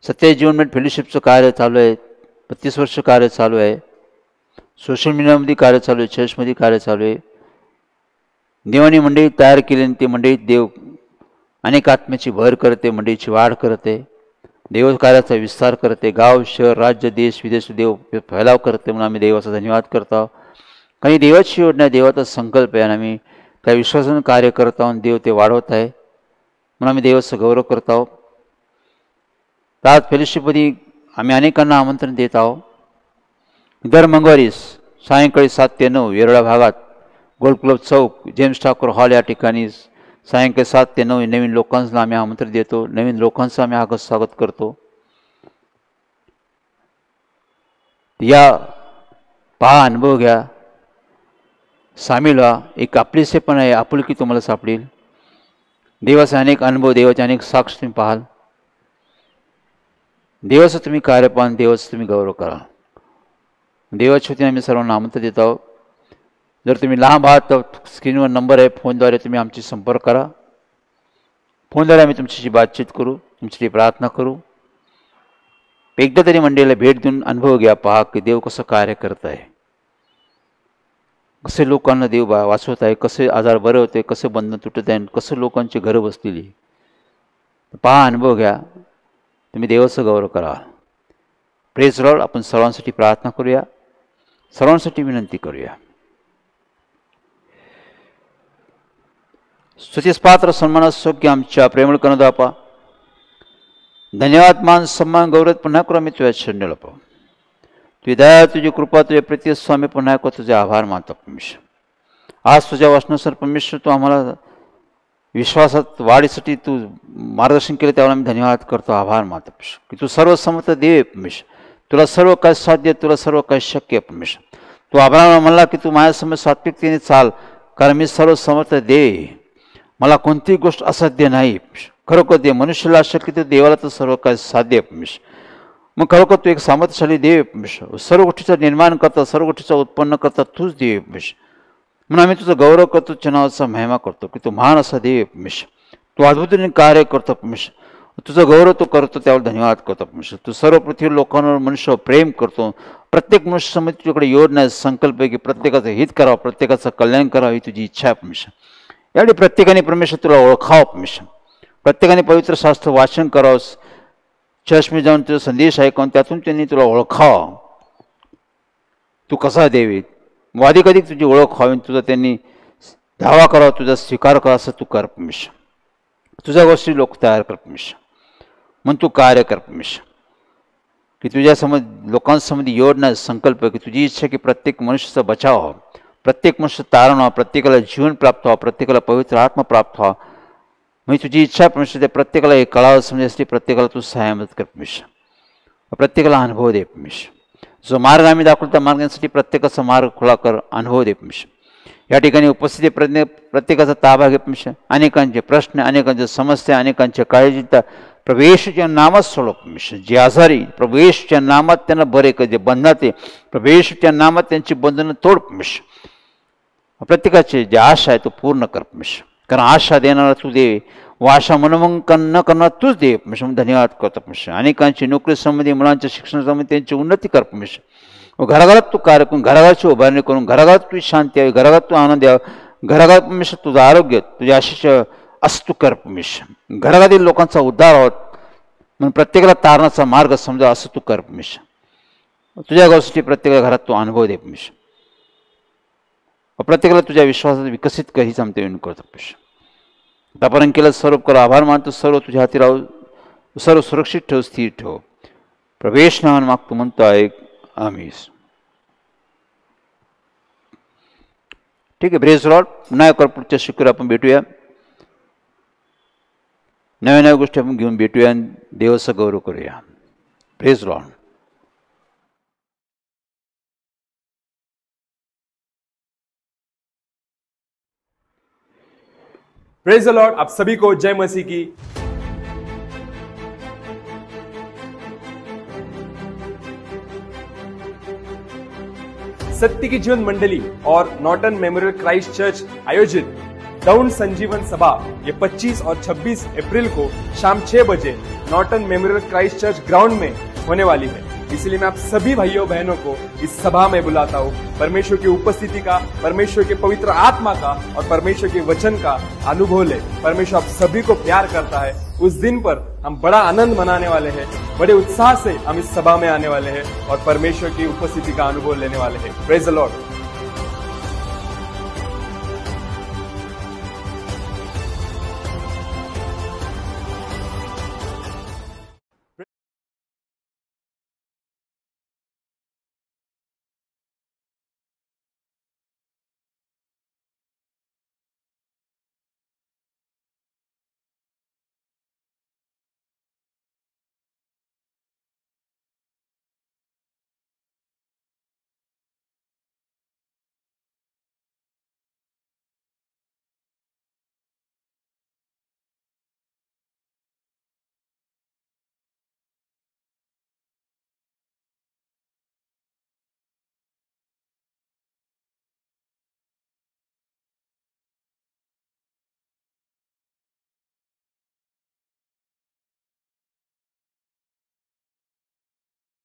A: सत्य जीवनमेट फेलोशिपचं कार्य चालू आहे. 32 वर्ष कार्य चालू आहे. सोशल मीडियामध्ये कार्य चालू आहे, चर्चमध्ये कार्य चालू आहे. देवाने मंडळी तयार केली आणि ते मंडळीत देव अनेक आत्म्याची भर करते, मंडळीची वाढ करते, देव कार्याचा विस्तार करते, गाव, शहर, राज्य, देश, विदेश देव फैलाव करते. म्हणून आम्ही देवाचा धन्यवाद करतो. काही देवाची योजना, देवाचा संकल्प आहे आणि आम्ही त्या विश्वासानं कार्य करत आहोत. देव ते वाढवत आहे, म्हणून आम्ही देवाचा गौरव करत आहोत. आज फेलोशिपमध्ये आम्ही अनेकांना आमंत्रण देत आहोत. दर मंगळवारी सायंकाळी 7 ते 9 येरवडा भागात गोल्ड क्लब चौक, जेम्स ठाकूर हॉल या ठिकाणी सायंकाळी 7 ते 9 नवीन लोकांना आम्ही आमंत्रण देतो. नवीन लोकांचं आम्ही स्वागत करतो. या पहा, अनुभव घ्या, सामील व्हा. एक आपलीसे पण आहे, आपुलकी तुम्हाला सापडेल. देवाचे अनेक अनुभव, देवाचे अनेक साक्ष तुम्ही पाहाल. देवाचं तुम्ही कार्य पाहून देवाचं तुम्ही गौरव करा. देवाच्या वतीने आम्ही सर्वांना आमंत्रण देत आहोत. जर तुम्ही लांब आहात तर स्क्रीनवर नंबर आहे, फोनद्वारे तुम्ही आमची संपर्क करा. फोनद्वारे आम्ही तुमच्याशी बातचीत करू, तुमची प्रार्थना करू. एकदा तरी मंडळीला भेट देऊन अनुभव घ्या, पहा की देव कसं कार्य करत आहे, कसे लोकांना देव वाचवत आहे, कसे आजार बरे होते, कसे बंधन तुटत आहे, कसं लोकांची घरं बसलेली. पहा, अनुभव घ्या, तुम्ही देवाचं गौरव करा. Praise Lord. आपण सर्वांसाठी प्रार्थना करूया. सर्वांसाठी विनंती करूया. स्तुतीस पात्र सन्मानायोग्य आमच्या प्रेमळ करुणापा, धन्यवाद मान सन्मान गौरव पुन्हा करू आम्ही तुझ्या चरणी लपो. तुझी दया, तुझी कृपा, तुझे प्रीती स्वामी पुन्हा एकदा तुझे आभार मानतो परमेश्वर. आज तुझ्या वचनानुसार परमेश्वर तू आम्हाला विश्वासात वाढीसाठी तू मार्गदर्शन केले, त्यावर आम्ही धन्यवाद करतो, आभार मानतो परमेश्वर. की तू सर्वसमर्थ देव आहे परमेश्वर. तुला सर्व काय साध्य, तुला सर्व काय शक्य आहे परमेश्वर. तू अब्राहमाला म्हणला की तू माझ्यासमोर सात्विकतेने चाल, कारण मी सर्वसमर्थ देव आहे, मला कोणतीही गोष्ट असाध्य नाही. खरोखर दे मनुष्याला अशक्य ते देवाला तर सर्व काय साध्य आहे परमेश्वर. मग खरोखर तू एक सामर्थ्यशाली देव आहे परमेश्वर. सर्व गोष्टीचं निर्माण करता, सर्व गोष्टीचं उत्पन्न करता तूच देव आहे परमेश्वर. म्हणून आम्ही तुझं गौरव करतो, तुझ्या नावाचा महिमा करतो की तू महान असा देव आहे परमेश्वर. तू अद्भुतपणे कार्य करतो परमेश्वर. तुझं गौरव तू करतो, त्यावर धन्यवाद करतो परमेश्वर. तू सर्व पृथ्वी लोकांवर मनुष्यावर प्रेम करतो. प्रत्येक मनुष्यासमोर तुझ्याकडे योजना संकल्प आहे की प्रत्येकाचं हित करावं, प्रत्येकाचं कल्याण करावं, ही तुझी इच्छा आहे परमेश्वर. यावेळी प्रत्येकाने परमेश्वर तुला ओळखावं परमेश्वर. प्रत्येकाने पवित्र शास्त्र वाचन करावं, चर्चमध्ये जाऊन तुझा संदेश ऐकून त्यातून त्यांनी तुला ओळखावं, तू कसा देव आहे. अधिकाधिक तुझी ओळख व्हावी, तुझा त्यांनी दावा करावा, तुझा स्वीकार करा, असं तू कर परमेश्वर. तुझ्या गोष्टी लोक तयार कर परमेश्वर. म्हणून तू कार्य कर परमेश्वर. की तुझ्यासमोर लोकांसमोर योजना संकल्प की तुझी इच्छा की प्रत्येक मनुष्याचा बचाव व्हावा, प्रत्येक मनुष्य तारण व्हावा, प्रत्येकाला जीवन प्राप्त व्हावं, प्रत्येकाला पवित्र आत्मा प्राप्त व्हावा. म्हणजे तुझी इच्छा परमेश्वर. त्या प्रत्येकाला हे कळावं समजायसाठी प्रत्येकाला तू सहाय्य मदत कर परमेश्वर. प्रत्येकाला अनुभव दे परमेश्वर. जो मार्ग आम्ही दाखवतो त्या मार्गासाठी प्रत्येकाचा मार्ग खुला कर, अनुभव दे परमेश्वर. या ठिकाणी उपस्थिती प्रत्येकाचा ताबा घे परमेश्वर. अनेकांचे प्रश्न, अनेकांच्या समस्या, अनेकांच्या काळजीचा प्रभू येशूच्या नामात सोडव परमेश्वर. जे आजारी प्रभू येशूच्या नामात त्यांना बरे कर, जे बंधनाते प्रभू येशूच्या नामात त्यांची बंधनं तोड परमेश्वर. प्रत्येकाचे जे आशा आहे तो पूर्ण कर परमेश्वर. कारण आशा देणारा तू दे, व आशा मनोमंग न करणार तूच दे परमेश्वर. धन्यवाद करतो परमेश्वर. अनेकांची नोकरी संबंधी, मुलांच्या शिक्षणासंबंधी त्यांची उन्नती कर परमेश्वर. व घराघरात तू कार्य करून, घराघराची उभारणी करून, घराघरात तुझी शांती यावी, घराघरात तू आनंद यावा, घराघरात परमेश्वर तुझं आरोग्य, तुझ्या आशिष असतू कर परमेश्वर. घराघरातील लोकांचा उद्धार व्हावा, म्हणून प्रत्येकाला तारणाचा मार्ग समजा, असं तू कर परमेश्वर. तुझ्या गोष्टी प्रत्येका घरात तू अनुभव दे परमेश्वर. प्रत्येकाला तुझ्या विश्वासात विकसित कर, हीच आमच्या विनंती करतो परमेश्वर. आतापर्यंत केलं सर्व कर, आभार मानतो. सर्व तुझ्या हाती राहू, सर्व सुरक्षित ठेव, स्थिर ठेव. प्रवेश नावाने मागतो, म्हणतो ऐक, आम्ही. ठीक आहे, प्रेज लॉर्ड. पुन्हा एक पुढच्या शुक्रवारी आपण भेटूया. नव्या नव्या गोष्टी आपण घेऊन भेटूया आणि देवाचा गौरव करूया. Praise Lord.
B: Praise the Lord. आप सभी को जय मसीह की. सत्य की जीवन मंडली और नॉर्टन मेमोरियल क्राइस्ट चर्च आयोजित दौड़ संजीवन सभा ये 25 और 26 अप्रैल को शाम 6 बजे Norton memorial Christ church ground में होने वाली है. इसलिए मैं आप सभी भाइयों बहनों को इस सभा में बुलाता हूँ. परमेश्वर की उपस्थिति का, परमेश्वर के पवित्र आत्मा का और परमेश्वर के वचन का अनुभव ले. परमेश्वर आप सभी को प्यार करता है. उस दिन पर हम बड़ा आनंद मनाने वाले हैं, बड़े उत्साह से हम इस सभा में आने वाले हैं और परमेश्वर की उपस्थिति का अनुभव लेने वाले हैं. Praise the Lord.